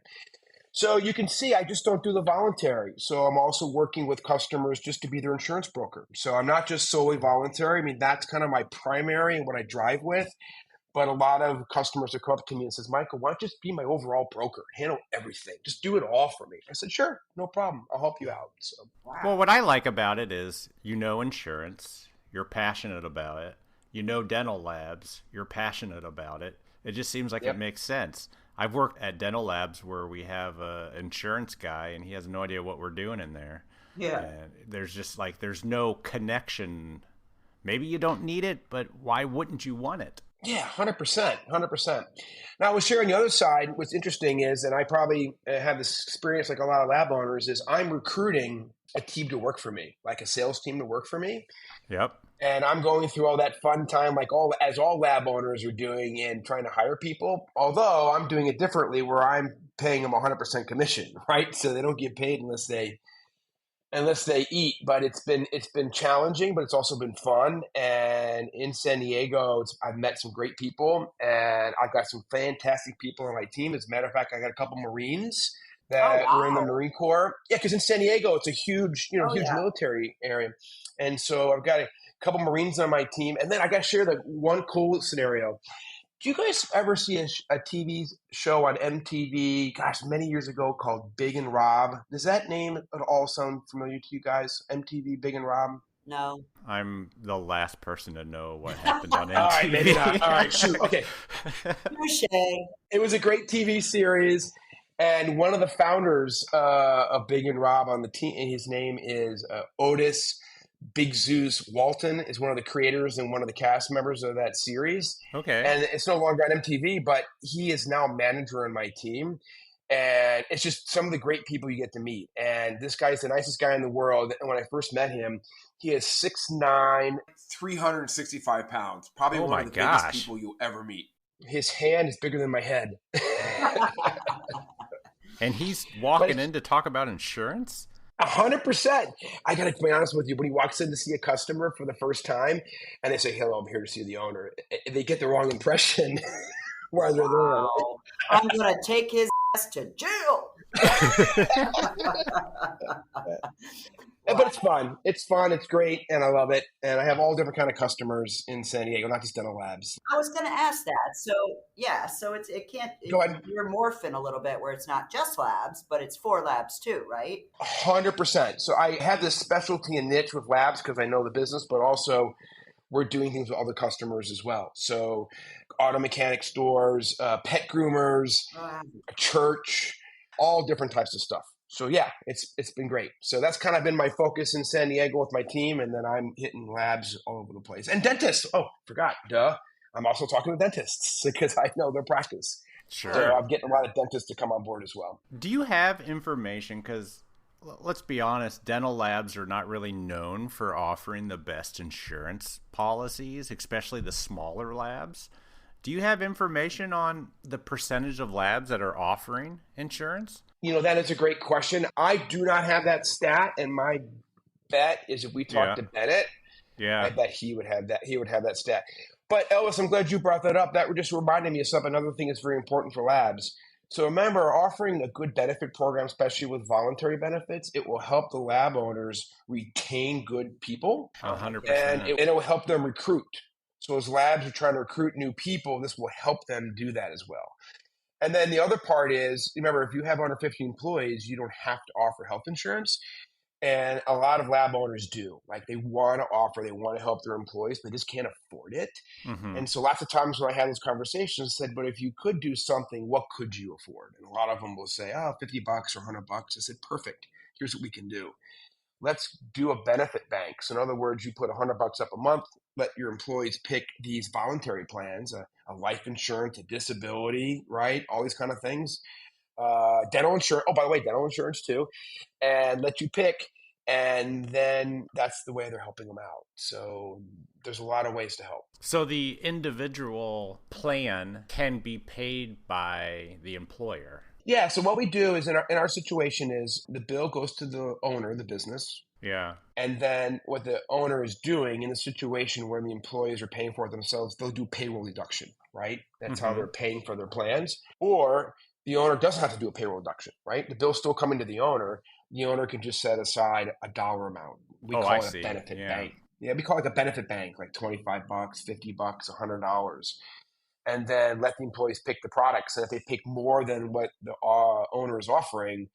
So you can see I just don't do the voluntary. So I'm also working with customers just to be their insurance broker. So I'm not just solely voluntary. I mean, that's kind of my primary and what I drive with. But a lot of customers will come up to me and says, Michael, why don't you just be my overall broker? Handle everything. Just do it all for me. I said, sure, no problem. I'll help you out. So, wow. Well, what I like about it is, insurance, you're passionate about it. Dental labs, you're passionate about it. It just seems like it makes sense. I've worked at dental labs where we have an insurance guy and he has no idea what we're doing in there. Yeah. And there's just there's no connection. Maybe you don't need it, but why wouldn't you want it? Yeah, 100%. Now, I was sharing the other side. What's interesting is, and I probably have this experience like a lot of lab owners, is I'm recruiting a team to work for me, like a sales team to work for me. Yep. And I'm going through all that fun time, as all lab owners are doing, and trying to hire people. Although I'm doing it differently, where I'm paying them 100% commission, right? So they don't get paid unless they eat. But it's been challenging, but it's also been fun. And in San Diego, I've met some great people, and I've got some fantastic people on my team. As a matter of fact, I got a couple Marines that were in the Marine Corps. Yeah, because in San Diego, it's a huge military area. And so I've got a couple Marines on my team. And then I got to share one cool scenario. Do you guys ever see a TV show on MTV, many years ago, called Big and Rob? Does that name at all sound familiar to you guys? MTV, Big and Rob? No. I'm the last person to know what happened on MTV. All right, maybe not. All right, shoot. Okay. Touche. It was a great TV series. And one of the founders of Big and Rob on the team, his name is Otis Big Zeus Walton, is one of the creators and one of the cast members of that series. Okay. And it's no longer on MTV, but he is now manager on my team. And it's just some of the great people you get to meet. And this guy is the nicest guy in the world. And when I first met him, he is 6'9", 365 pounds. Probably one of the biggest people you'll ever meet. His hand is bigger than my head. And he's walking in to talk about insurance? 100%. I got to be honest with you. When he walks in to see a customer for the first time and they say, hello, I'm here to see the owner, they get the wrong impression while they're there. Wow. I'm going to take his ass to jail. But it's fun. It's fun. It's great, and I love it. And I have all different kind of customers in San Diego, not just dental labs. I was going to ask that. So yeah, so Go ahead. You're morphing a little bit where it's not just labs, but it's for labs too, right? 100%. So I have this specialty and niche with labs because I know the business, but also we're doing things with other customers as well. So auto mechanic stores, pet groomers, a church, all different types of stuff. So yeah, it's been great. So that's kind of been my focus in San Diego with my team, and then I'm hitting labs all over the place. And dentists. Oh, forgot. Duh. I'm also talking to dentists because I know their practice. Sure. So I'm getting a lot of dentists to come on board as well. Do you have information? Because let's be honest, dental labs are not really known for offering the best insurance policies, especially the smaller labs. Do you have information on the percentage of labs that are offering insurance? That is a great question. I do not have that stat, and my bet is if we talk to Bennett, I bet he would have that. He would have that stat. But Elvis, I'm glad you brought that up. That just reminded me of something. Another thing that's very important for labs. So remember, offering a good benefit program, especially with voluntary benefits, it will help the lab owners retain good people. 100%. And it will help them recruit. So as labs are trying to recruit new people, this will help them do that as well. And then the other part is, remember, if you have under 50 employees, you don't have to offer health insurance. And a lot of lab owners do. Like they want to help their employees, but they just can't afford it. Mm-hmm. And so lots of times when I had those conversations, I said, but if you could do something, what could you afford? And a lot of them will say, $50 or $100. I said, perfect. Here's what we can do. Let's do a benefit bank. So in other words, you put $100 up a month, let your employees pick these voluntary plans, a life insurance, a disability, right? All these kind of things. Dental insurance. Oh, by the way, dental insurance too. And let you pick. And then that's the way they're helping them out. So there's a lot of ways to help. So the individual plan can be paid by the employer. Yeah. So what we do is in our situation is the bill goes to the owner, the business. Yeah. And then what the owner is doing in the situation where the employees are paying for it themselves, they'll do payroll deduction, right? That's how they're paying for their plans. Or the owner doesn't have to do a payroll deduction, right? The bill's still coming to the owner. The owner can just set aside a dollar amount. We call it a benefit bank. Yeah, we call it a benefit bank, like $25, $50, $100. And then let the employees pick the products. And if they pick more than what the owner is offering,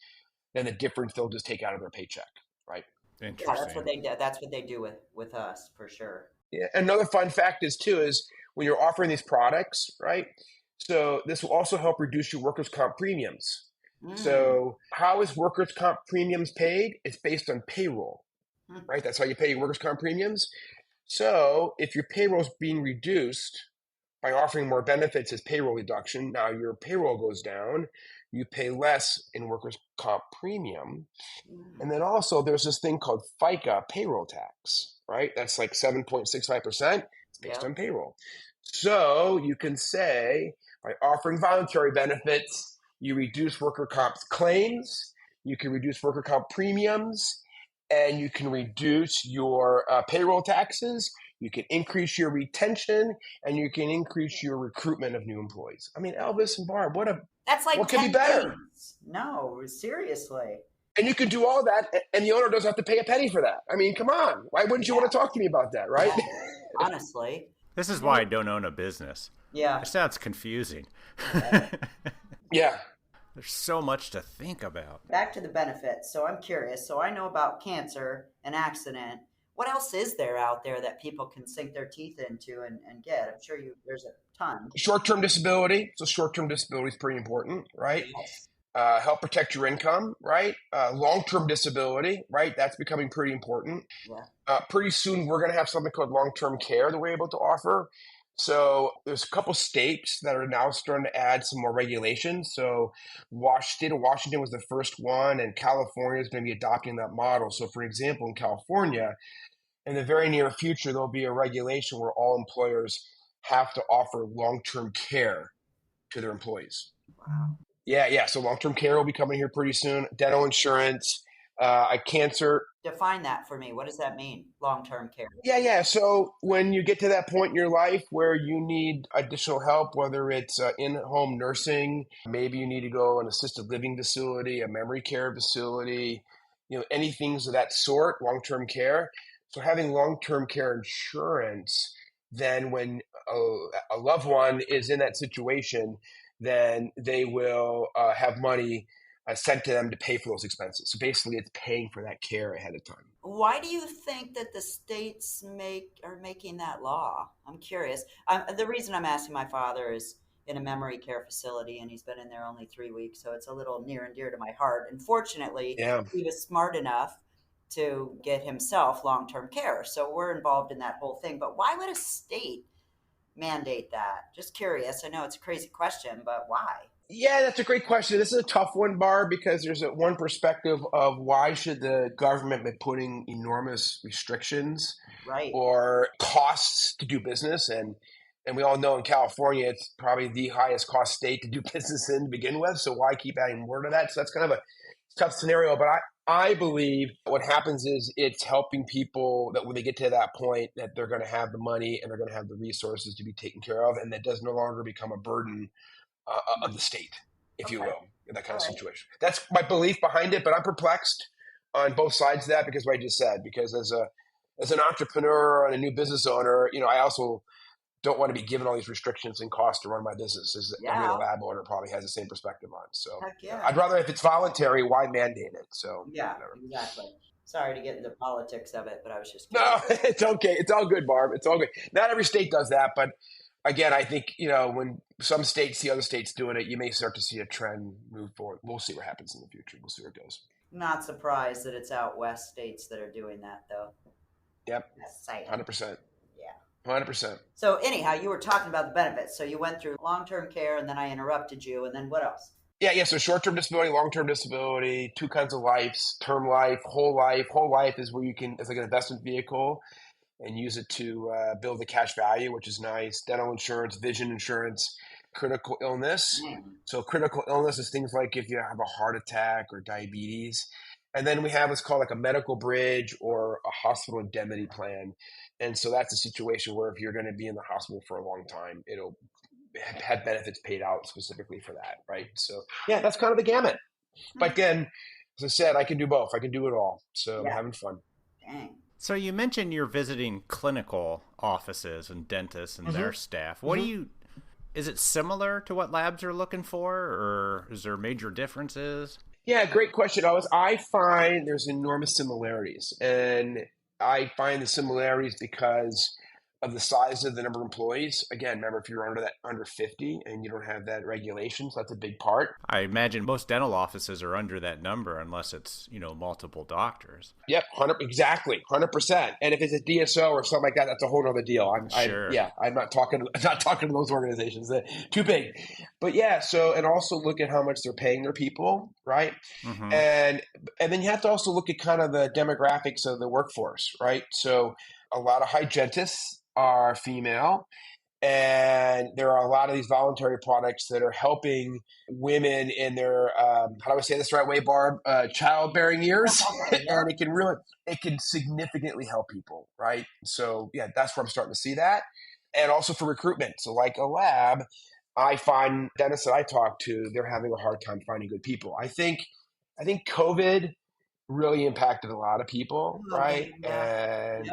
then the difference they'll just take out of their paycheck, right? Yeah, that's what they do. That's what they do with us for sure. Yeah. Another fun fact is when you're offering these products, right? So this will also help reduce your workers' comp premiums. So how is workers' comp premiums paid? It's based on payroll, right? That's how you pay your workers' comp premiums. So if your payroll is being reduced by offering more benefits as payroll reduction, now your payroll goes down, you pay less in workers' comp premium. And then also there's this thing called VITA payroll tax, right? That's like 7.65%. It's based on payroll. So you can say by offering voluntary benefits, you reduce worker comp claims, you can reduce worker comp premiums, and you can reduce your payroll taxes. You can increase your retention, and you can increase your recruitment of new employees. I mean, Elvis and Barb, what could be better? Things. No, seriously. And you can do all that, and the owner doesn't have to pay a penny for that. I mean, come on. Why wouldn't you want to talk to me about that, right? Honestly. This is why I don't own a business. Yeah. It sounds confusing. Yeah. There's so much to think about. Back to the benefits. So I'm curious. So I know about cancer and accident. What else is there out there that people can sink their teeth into and get? I'm sure there's a ton. Short-term disability. So short-term disability is pretty important, right? Yes. Help protect your income, right? Long-term disability, right? That's becoming pretty important. Yeah. Pretty soon, we're going to have something called long-term care that we're able to offer. So there's a couple states that are now starting to add some more regulations. So state of Washington was the first one, and California is going to be adopting that model. So for example, in California, in the very near future, there'll be a regulation where all employers have to offer long-term care to their employees. Wow. Yeah. So long-term care will be coming here pretty soon. Dental insurance, Cancer. Define that for me. What does that mean? Long-term care. Yeah. So when you get to that point in your life where you need additional help, whether it's in-home nursing, maybe you need to go an assisted living facility, a memory care facility, any things of that sort, long-term care. So having long-term care insurance, then when a loved one is in that situation, then they will have money sent to them to pay for those expenses. So basically, it's paying for that care ahead of time. Why do you think that the states are making that law? I'm curious. The reason I'm asking, my father is in a memory care facility, and he's been in there only 3 weeks, so it's a little near and dear to my heart. Unfortunately, he was smart enough to get himself long-term care, so we're involved in that whole thing. But why would a state mandate that? Just curious. I know it's a crazy question, but why? Yeah, that's a great question. This is a tough one, Barb, because there's one perspective of why should the government be putting enormous restrictions or costs to do business? And we all know in California, it's probably the highest cost state to do business in to begin with. So why keep adding more to that? So that's kind of a tough scenario. But I believe what happens is it's helping people that when they get to that point that they're going to have the money and they're going to have the resources to be taken care of, and that does no longer become a burden of the state, if you will, in that kind of situation. That's my belief behind it, but I'm perplexed on both sides of that because what I just said, because as an entrepreneur and a new business owner, I also don't want to be given all these restrictions and costs to run my business, as every other lab owner probably has the same perspective on. So I'd rather, if it's voluntary, why mandate it? So exactly. Sorry to get into the politics of it, but I was just curious. No, it's okay. It's all good, Barb. It's all good. Not every state does that, but again, I think, when some states see other states doing it, you may start to see a trend move forward. We'll see what happens in the future. We'll see where it goes. Not surprised that it's out west states that are doing that, though. Yep. 100%. Yeah. 100%. So anyhow, you were talking about the benefits. So you went through long-term care, and then I interrupted you, and then what else? Yeah. So short-term disability, long-term disability, two kinds of lives, term life, whole life. Whole life is where it's like an investment vehicle and use it to build the cash value, which is nice. Dental insurance, vision insurance, critical illness. So critical illness is things like if you have a heart attack or diabetes. And then we have what's called like a medical bridge or a hospital indemnity plan. And so that's a situation where if you're going to be in the hospital for a long time, it'll have benefits paid out specifically for that, right? So yeah, that's kind of the gamut. But again, as I said, I can do both. I can do it all. So I'm having fun. Dang. So you mentioned you're visiting clinical offices and dentists and their staff. What is it similar to what labs are looking for, or is there major differences? Yeah, great question, Elvis. I find there's enormous similarities, and I find the similarities because of the size of the number of employees. Again, remember, if you're under 50 and you don't have that regulation, so that's a big part. I imagine most dental offices are under that number unless it's, multiple doctors. Yep, 100%. And if it's a DSO or something like that, that's a whole other deal. I'm not talking to those organizations. They're too big. But and also look at how much they're paying their people, right? Mm-hmm. And then you have to also look at kind of the demographics of the workforce, right? So a lot of hygienists are female, and there are a lot of these voluntary products that are helping women in their how do I say this the right way, Barb? Childbearing years, and it can significantly help people, right? So that's where I'm starting to see that, and also for recruitment. So like a lab, I find dentists that I talk to, they're having a hard time finding good people. I think COVID really impacted a lot of people, right? And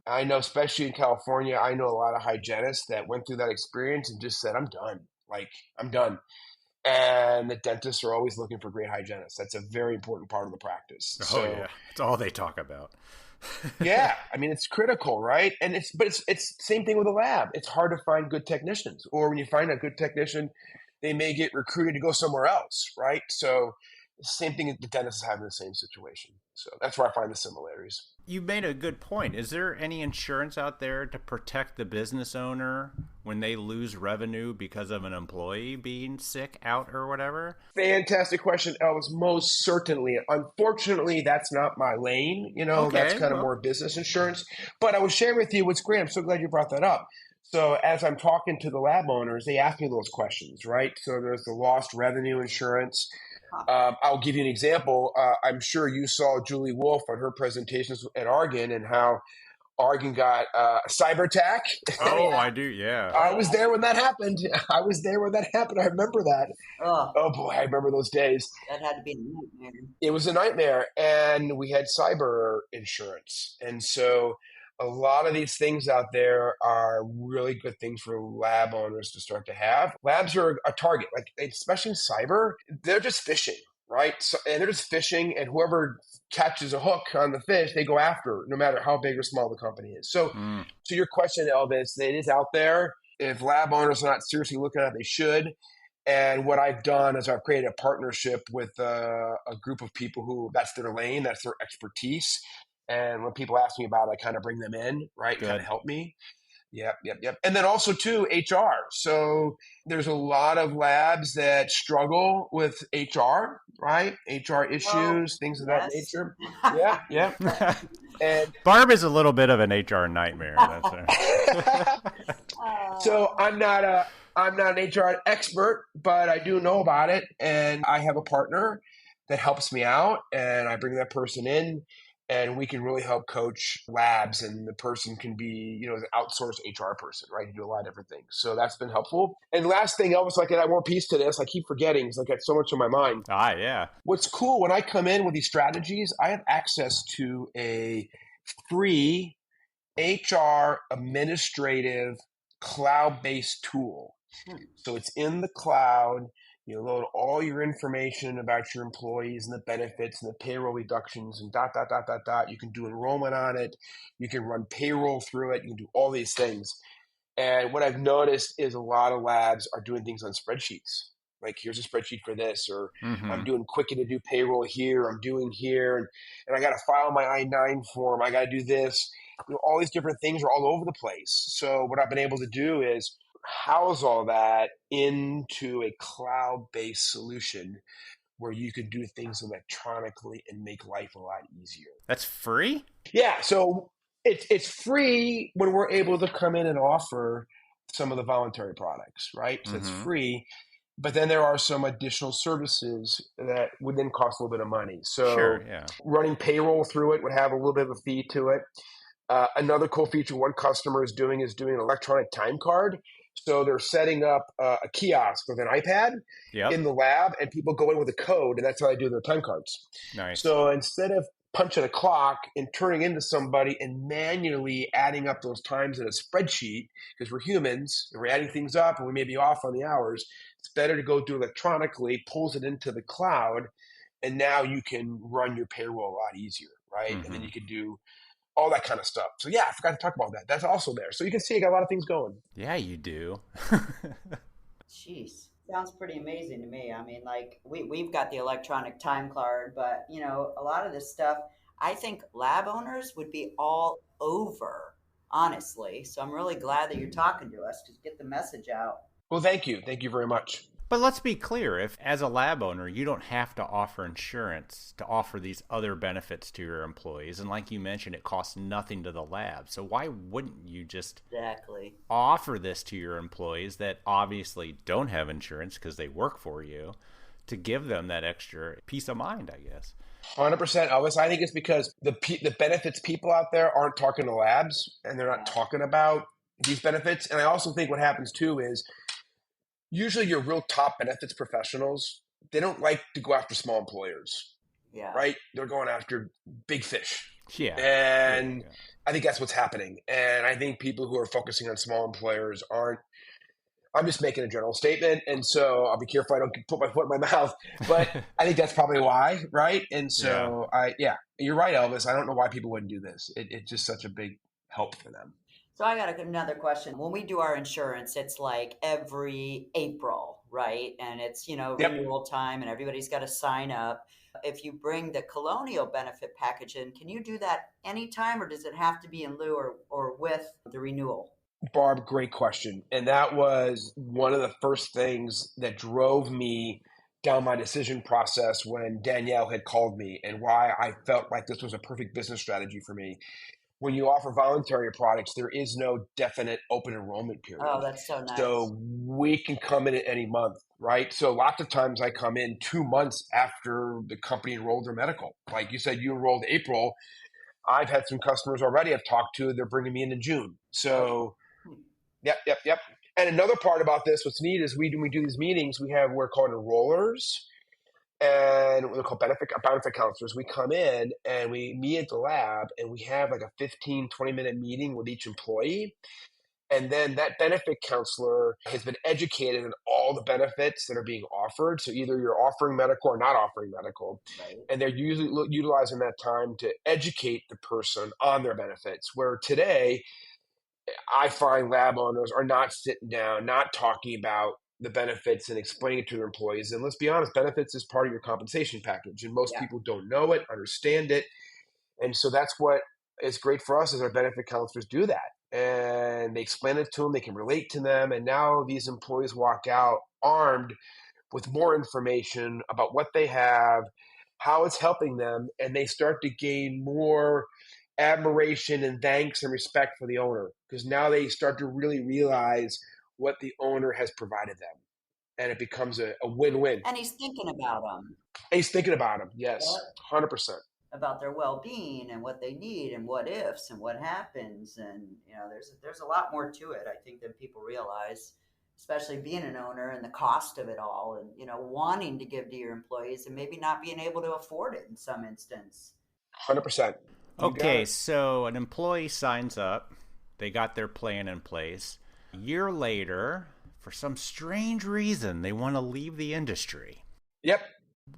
I know, especially in California, I know a lot of hygienists that went through that experience and just said, I'm done. I'm done. And the dentists are always looking for great hygienists. That's a very important part of the practice. It's all they talk about. It's critical, right? And it's same thing with a lab. It's hard to find good technicians, or when you find a good technician, they may get recruited to go somewhere else, right? So same thing, the dentist is having the same situation. So that's where I find the similarities. You made a good point. Is there any insurance out there to protect the business owner when they lose revenue because of an employee being sick, out, or whatever? Fantastic question, Elvis. Most certainly. Unfortunately, that's not my lane. That's kind of more business insurance. But I was sharing with you what's great. I'm so glad you brought that up. So as I'm talking to the lab owners, they ask me those questions, right? So there's the lost revenue insurance. I'll give you an example. I'm sure you saw Julie Wolf on her presentations at Argon and how Argon got a cyber attack. Oh, I do. Yeah. I was there when that happened. I remember that. Oh boy, I remember those days. That had to be a nightmare. It was a nightmare, and we had cyber insurance. And so a lot of these things out there are really good things for lab owners to start to have. Labs are a target, like especially in cyber, they're just fishing, right? So, and they're just fishing, and whoever catches a hook on the fish, they go after, no matter how big or small the company is. So to your question, Elvis, it is out there. If lab owners are not seriously looking at it, they should. And what I've done is I've created a partnership with a group of people who that's their lane, that's their expertise. And when people ask me about it, I kind of bring them in, right? Kind of help me. Yep. And then also too, HR. So there's a lot of labs that struggle with HR, right? HR issues, things of that nature. Yeah. And Barb is a little bit of an HR nightmare. So I'm not an HR expert, but I do know about it, and I have a partner that helps me out, and I bring that person in, and we can really help coach labs, and the person can be, an outsourced HR person, right? You do a lot of different things. So that's been helpful. And last thing, Elvis, I can add more piece to this. I keep forgetting because I got so much on my mind. Yeah. What's cool, when I come in with these strategies, I have access to a free HR administrative cloud-based tool. So it's in the cloud. You load all your information about your employees and the benefits and the payroll reductions and ... You can do enrollment on it. You can run payroll through it. You can do all these things. And what I've noticed is a lot of labs are doing things on spreadsheets. Like, here's a spreadsheet for this, or I'm doing Quicken to do payroll here, I'm doing here, and I got to file my I-9 form, I got to do this. All these different things are all over the place. So what I've been able to do is house all that into a cloud-based solution where you can do things electronically and make life a lot easier. That's free? Yeah, so it's free when we're able to come in and offer some of the voluntary products, right? So it's free. But then there are some additional services that would then cost a little bit of money. So running payroll through it would have a little bit of a fee to it. Another cool feature one customer is doing an electronic time card. So they're setting up a kiosk with an iPad in the lab, and people go in with a code, and that's how they do their time cards. Nice. So instead of punching a clock and turning into somebody and manually adding up those times in a spreadsheet, because we're humans and we're adding things up and we may be off on the hours, it's better to go do it electronically, pulls it into the cloud, and now you can run your payroll a lot easier, right? And then you can do all that kind of stuff. So I forgot to talk about that. That's also there. So you can see I got a lot of things going. Yeah, you do. Jeez. Sounds pretty amazing to me. I mean, like, we've got the electronic time card, but, a lot of this stuff, I think lab owners would be all over, honestly. So I'm really glad that you're talking to us to get the message out. Well, thank you. Thank you very much. But let's be clear, if as a lab owner, you don't have to offer insurance to offer these other benefits to your employees. And like you mentioned, it costs nothing to the lab. So why wouldn't you just offer this to your employees that obviously don't have insurance because they work for you, to give them that extra peace of mind, I guess? 100%, Elvis. I think it's because the benefits people out there aren't talking to labs, and they're not talking about these benefits. And I also think what happens too is, usually your real top benefits professionals, they don't like to go after small employers. Yeah. Right? They're going after big fish. Yeah. And I think that's what's happening. And I think people who are focusing on small employers aren't. I'm just making a general statement. And so I'll be careful I don't put my foot in my mouth. But I think that's probably why, right? And so you're right, Elvis. I don't know why people wouldn't do this. It's just such a big help for them. So I got another question. When we do our insurance, it's like every April, right? And it's, renewal time, and everybody's got to sign up. If you bring the Colonial benefit package in, can you do that anytime, or does it have to be in lieu or with the renewal? Barb, great question. And that was one of the first things that drove me down my decision process when Danielle had called me, and why I felt like this was a perfect business strategy for me. when you offer voluntary products, there is no definite open enrollment period. Oh, that's so nice. So we can come in at any month, right? So lots of times I come in 2 months after the company enrolled their medical. Like you said, you enrolled April. I've had some customers already I've talked to, they're bringing me in June. So, yep. And another part about this, what's neat is when we do these meetings, we're called enrollers, and they're called benefit counselors. We come in and we meet at the lab, and we have like a 15, 20-minute meeting with each employee. And then that benefit counselor has been educated on all the benefits that are being offered. So either you're offering medical or not offering medical. Right. And they're usually utilizing that time to educate the person on their benefits. Where today, I find lab owners are not sitting down, not talking about the benefits and explaining it to their employees. And let's be honest, benefits is part of your compensation package. And most people don't know it, understand it. And so that's what is great for us is our benefit counselors do that. And they explain it to them, they can relate to them. And now these employees walk out armed with more information about what they have, how it's helping them, and they start to gain more admiration and thanks and respect for the owner, because now they start to really realize what the owner has provided them. And it becomes a win-win. And he's thinking about them. He's thinking about them, yes, 100%. About their well-being and what they need and what ifs and what happens. And, there's a lot more to it, I think, than people realize, especially being an owner and the cost of it all and, wanting to give to your employees and maybe not being able to afford it in some instance. 100%. Okay, so an employee signs up. They got their plan in place. A year later, for some strange reason, they want to leave the industry. Yep.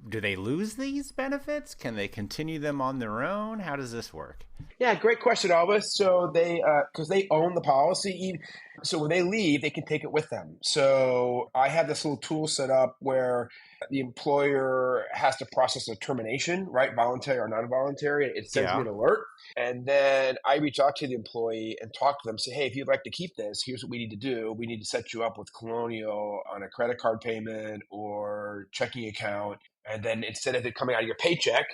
Do they lose these benefits? Can they continue them on their own? How does this work? Yeah, great question, Elvis. So they, because they own the policy, so when they leave, they can take it with them. So I have this little tool set up where the employer has to process a termination, right? Voluntary or non-voluntary. It sends me an alert. And then I reach out to the employee and talk to them, say, hey, if you'd like to keep this, here's what we need to do. We need to set you up with Colonial on a credit card payment or checking account. And then instead of it coming out of your paycheck,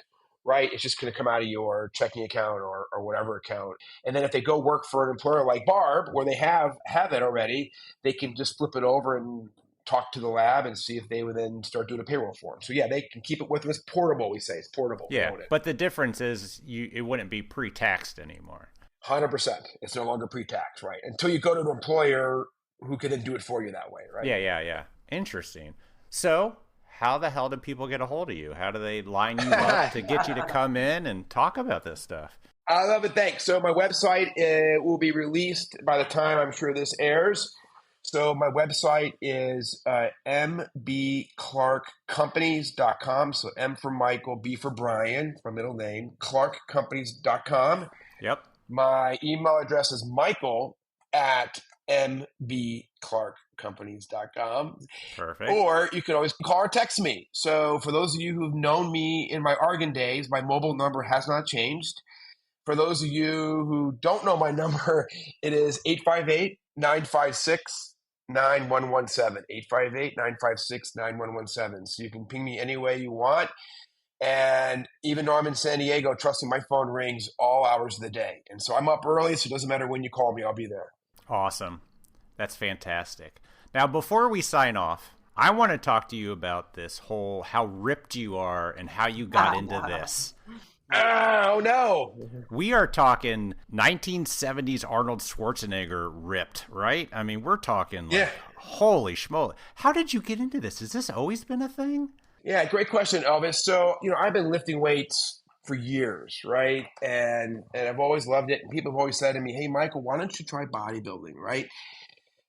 right, it's just going to come out of your checking account or whatever account. And then if they go work for an employer like Barb, where they have it already, they can just flip it over and talk to the lab and see if they would then start doing a payroll for them. So yeah, they can keep it with them. It's portable, we say. It's portable. Yeah, but the difference is it wouldn't be pre-taxed anymore. 100%. It's no longer pre-tax, right? Until you go to the employer who can then do it for you that way, right? Yeah. Interesting. So how the hell do people get a hold of you? How do they line you up to get you to come in and talk about this stuff? I love it. Thanks. So my website will be released by the time I'm sure this airs. So my website is mbclarkcompanies.com. So M for Michael, B for Brian, my middle name, clarkcompanies.com. Yep. My email address is michael@mbclarkcompanies.com. Perfect. Or you can always call or text me. So for those of you who've known me in my Argon days, my mobile number has not changed. For those of you who don't know my number, it is 858-956-9117. 858-956-9117. So you can ping me any way you want. And even though I'm in San Diego, trust me, my phone rings all hours of the day. And so I'm up early, so it doesn't matter when you call me, I'll be there. Awesome. That's fantastic. Now, before we sign off, I want to talk to you about this whole how ripped you are and how you got into this. Oh, no. We are talking 1970s Arnold Schwarzenegger ripped, right? I mean, we're talking like, holy schmoly. How did you get into this? Has this always been a thing? Yeah, great question, Elvis. So, I've been lifting weights for years, right? And I've always loved it. And people have always said to me, hey, Michael, why don't you try bodybuilding, right?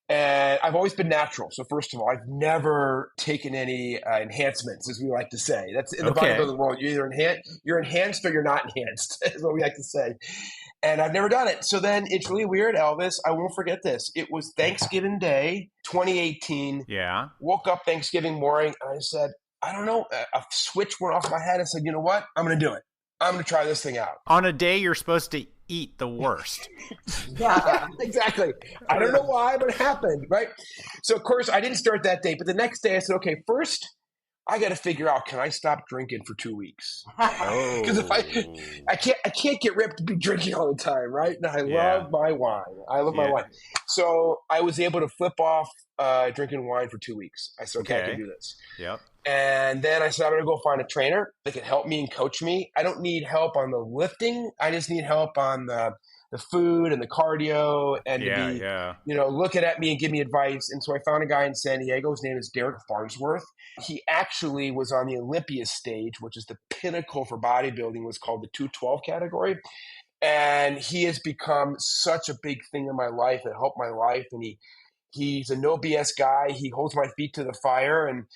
And I've always been natural. So first of all, I've never taken any enhancements, as we like to say. That's in the bodybuilding world. You're either you're enhanced or you're not enhanced, is what we like to say. And I've never done it. So then it's really weird, Elvis. I won't forget this. It was Thanksgiving Day, 2018. Yeah. Woke up Thanksgiving morning and I said, I don't know, a switch went off my head. I said, you know what? I'm going to do it. I'm going to try this thing out. On a day you're supposed to eat the worst. Yeah, exactly. I don't know why, but it happened, right? So, of course, I didn't start that day. But the next day I said, okay, first, I got to figure out, can I stop drinking for 2 weeks? Oh. Because if I can't get ripped to be drinking all the time, right? And I Yeah. love my wine. I love my wine. So I was able to flip off drinking wine for 2 weeks. I said, okay, I can do this. Yep. And then I said, I'm going to go find a trainer that can help me and coach me. I don't need help on the lifting. I just need help on the food and the cardio and to be, looking at me and give me advice. And so I found a guy in San Diego. His name is Derek Farnsworth. He actually was on the Olympia stage, which is the pinnacle for bodybuilding, was called the 212 category. And he has become such a big thing in my life. It helped my life. And he's a no BS guy. He holds my feet to the fire and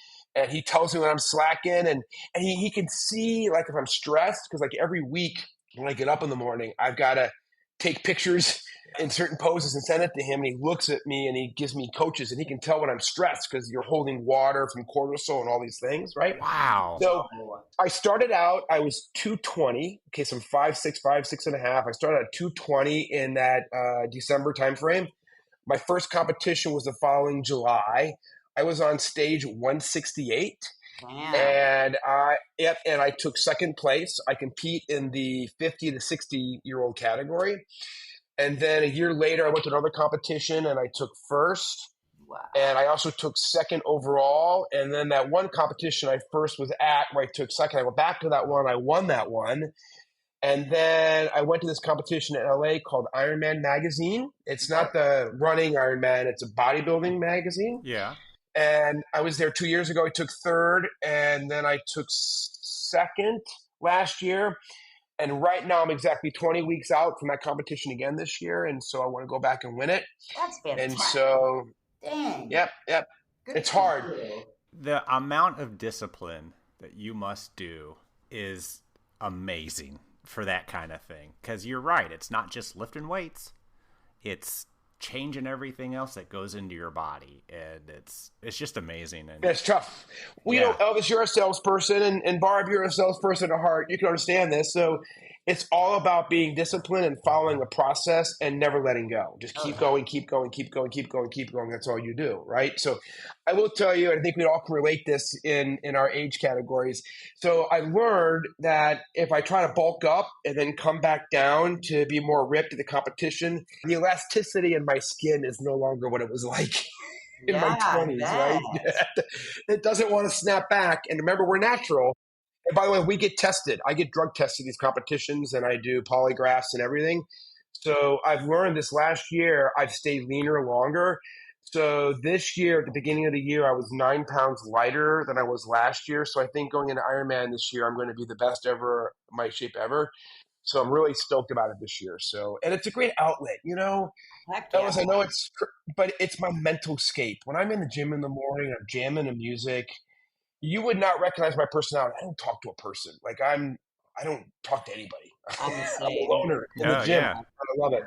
he tells me when I'm slacking and he can see like if I'm stressed, because like every week when I get up in the morning, I've got to take pictures in certain poses and send it to him. And he looks at me and he gives me coaches and he can tell when I'm stressed because you're holding water from cortisol and all these things, right? Wow. So I started out, I was 220. Okay, so I'm 5'6", 5'6.5". I started at 220 in that December timeframe. My first competition was the following July. I was on stage 168. Wow. And I took second place. I compete in the 50 to 60-year-old category. And then a year later, I went to another competition and I took first. Wow. And I also took second overall. And then that one competition I first was at where I took second, I went back to that one. I won that one. And then I went to this competition in LA called Ironman Magazine. It's not the running Ironman. It's a bodybuilding magazine. Yeah. And I was there 2 years ago. I took third, and then I took second last year. And right now I'm exactly 20 weeks out from that competition again this year. And so I want to go back and win it. That's fantastic. And so, dang. Yep. Good It's hard. The amount of discipline that you must do is amazing for that kind of thing. Because you're right. It's not just lifting weights. It's changing everything else that goes into your body, and it's just amazing. And it's tough. Well, Elvis, you're a salesperson, and Barb, you're a salesperson at heart. You can understand this. So it's all about being disciplined and following a process and never letting go. Just keep going. That's all you do, right? So I will tell you, I think we all can relate this in our age categories. So I learned that if I try to bulk up and then come back down to be more ripped at the competition, the elasticity in my skin is no longer what it was like in my 20s, right? It doesn't want to snap back. And remember, we're natural. And by the way, we get tested. I get drug tested these competitions, and I do polygraphs and everything. So I've learned this last year, I've stayed leaner longer. So this year, at the beginning of the year, I was 9 pounds lighter than I was last year. So I think going into Ironman this year, I'm going to be the best ever, my shape ever. So I'm really stoked about it this year. So, and it's a great outlet, Ellis, I know but it's my mental escape. When I'm in the gym in the morning, I'm jamming to music. You would not recognize my personality. I don't talk to a person. Like I don't talk to anybody. I'm a loner in the gym. Yeah. I love it.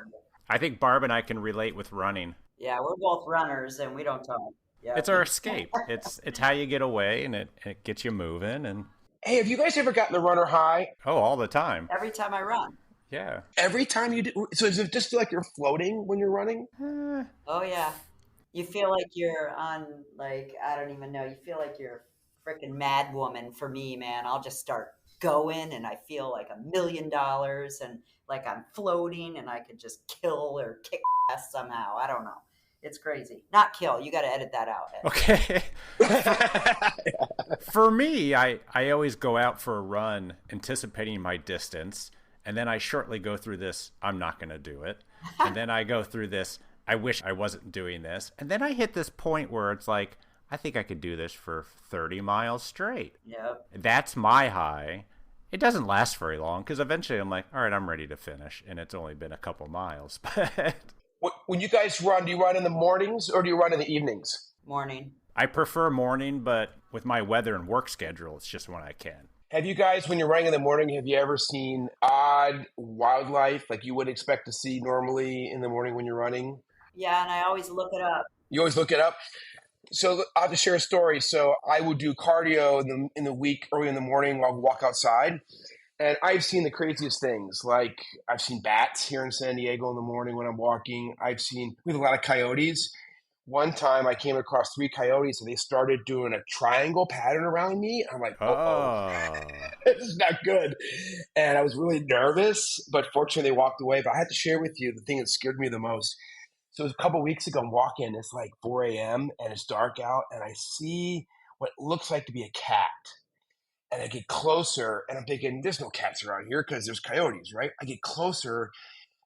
I think Barb and I can relate with running. Yeah, we're both runners and we don't talk. Yeah. It's our escape. It's how you get away, and it gets you moving. And hey, have you guys ever gotten the runner high? Oh, all the time. Every time I run. Yeah. Every time you do. So does it just feel like you're floating when you're running? Oh yeah. You feel like you're on, like, I don't even know. You feel like you're a freaking mad woman. For me, man, I'll just start going and I feel like $1 million and like I'm floating and I could just kill or kick ass somehow. I don't know. It's crazy. Not kill. You got to edit that out. Okay. For me, I always go out for a run anticipating my distance. And then I shortly go through this, I'm not going to do it. And then I go through this, I wish I wasn't doing this. And then I hit this point where it's like, I think I could do this for 30 miles straight. Yep. That's my high. It doesn't last very long because eventually I'm like, all right, I'm ready to finish. And it's only been a couple miles. But when you guys run, do you run in the mornings or do you run in the evenings? Morning. I prefer morning, but with my weather and work schedule, it's just when I can. Have you guys, when you're running in the morning, have you ever seen odd wildlife like you would expect to see normally in the morning when you're running? Yeah, and I always look it up. You always look it up? So I'll just share a story. So I would do cardio in the week, early in the morning while I walk outside. And I've seen the craziest things. Like I've seen bats here in San Diego in the morning when I'm walking. We have a lot of coyotes. one time I came across 3 coyotes and they started doing a triangle pattern around me. I'm like, this is not good. And I was really nervous, but fortunately they walked away. But I had to share with you the thing that scared me the most. So it was a couple of weeks ago, I'm walking, it's like 4 a.m. and it's dark out and I see what looks like to be a cat. And I get closer and I'm thinking, there's no cats around here because there's coyotes, right? I get closer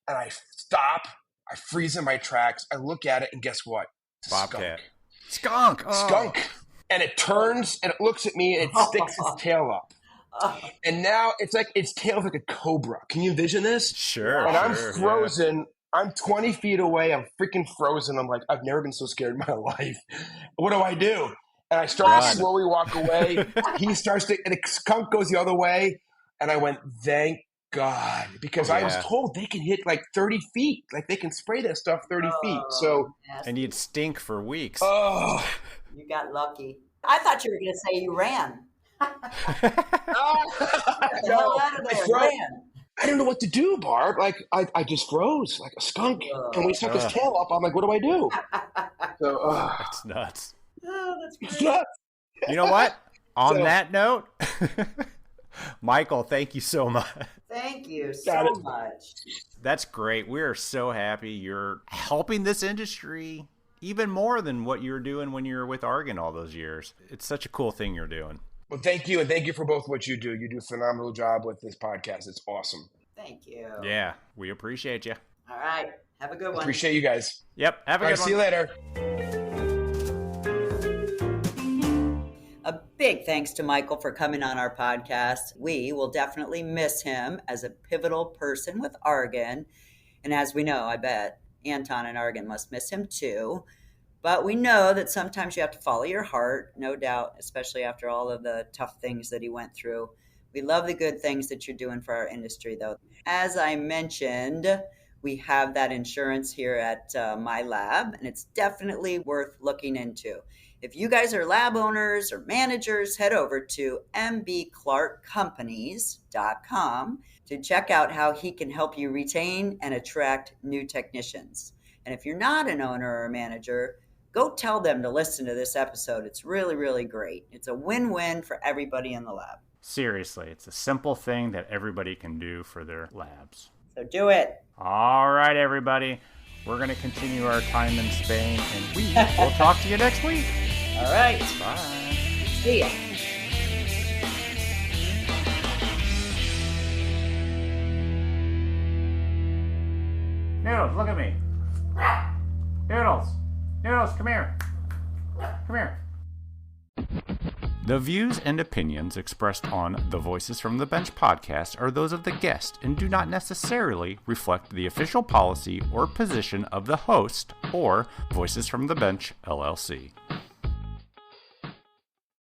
and I stop. I freeze in my tracks. I look at it and guess what? It's a Bobcat. Skunk. Oh. Skunk. And it turns and it looks at me and it sticks its tail up. And now it's like its tail's like a cobra. Can you envision this? Sure. And I'm frozen. Yeah. I'm 20 feet away. I'm freaking frozen. I'm like, I've never been so scared in my life. What do? And I start to slowly walk away. He starts to, and the skunk goes the other way. And I went, thank God. Because I was told they can hit like 30 feet. Like they can spray that stuff 30 feet. So, and you'd stink for weeks. Oh, you got lucky. I thought you were going to say you ran. I don't know what to do, Barb. Like I just froze like a skunk, and we stuck his tail up. I'm like, what do I do? So that's nuts. Oh, that's great. It's nuts. You know what? On that note, Michael, thank you so much. Thank you so much. That's great. We are so happy you're helping this industry even more than what you were doing when you were with Argon all those years. It's such a cool thing you're doing. Well, thank you. And thank you for both what you do. You do a phenomenal job with this podcast. It's awesome. Thank you. Yeah, we appreciate you. All right. Have a good one. Appreciate you guys. Yep. Have a good one. See you later. A big thanks to Michael for coming on our podcast. We will definitely miss him as a pivotal person with Argon. And as we know, I bet Anton and Argon must miss him too. But we know that sometimes you have to follow your heart, no doubt, especially after all of the tough things that he went through. We love the good things that you're doing for our industry, though. As I mentioned, we have that insurance here at my lab, and it's definitely worth looking into. If you guys are lab owners or managers, head over to mbclarkcompanies.com to check out how he can help you retain and attract new technicians. And if you're not an owner or a manager, go tell them to listen to this episode. It's really, really great. It's a win-win for everybody in the lab. Seriously, it's a simple thing that everybody can do for their labs. So do it. All right, everybody. We're going to continue our time in Spain, and we will talk to you next week. All right. Bye. See ya. Noodles, look at me. Noodles, come here. Come here. The views and opinions expressed on the Voices from the Bench podcast are those of the guest and do not necessarily reflect the official policy or position of the host or Voices from the Bench, LLC.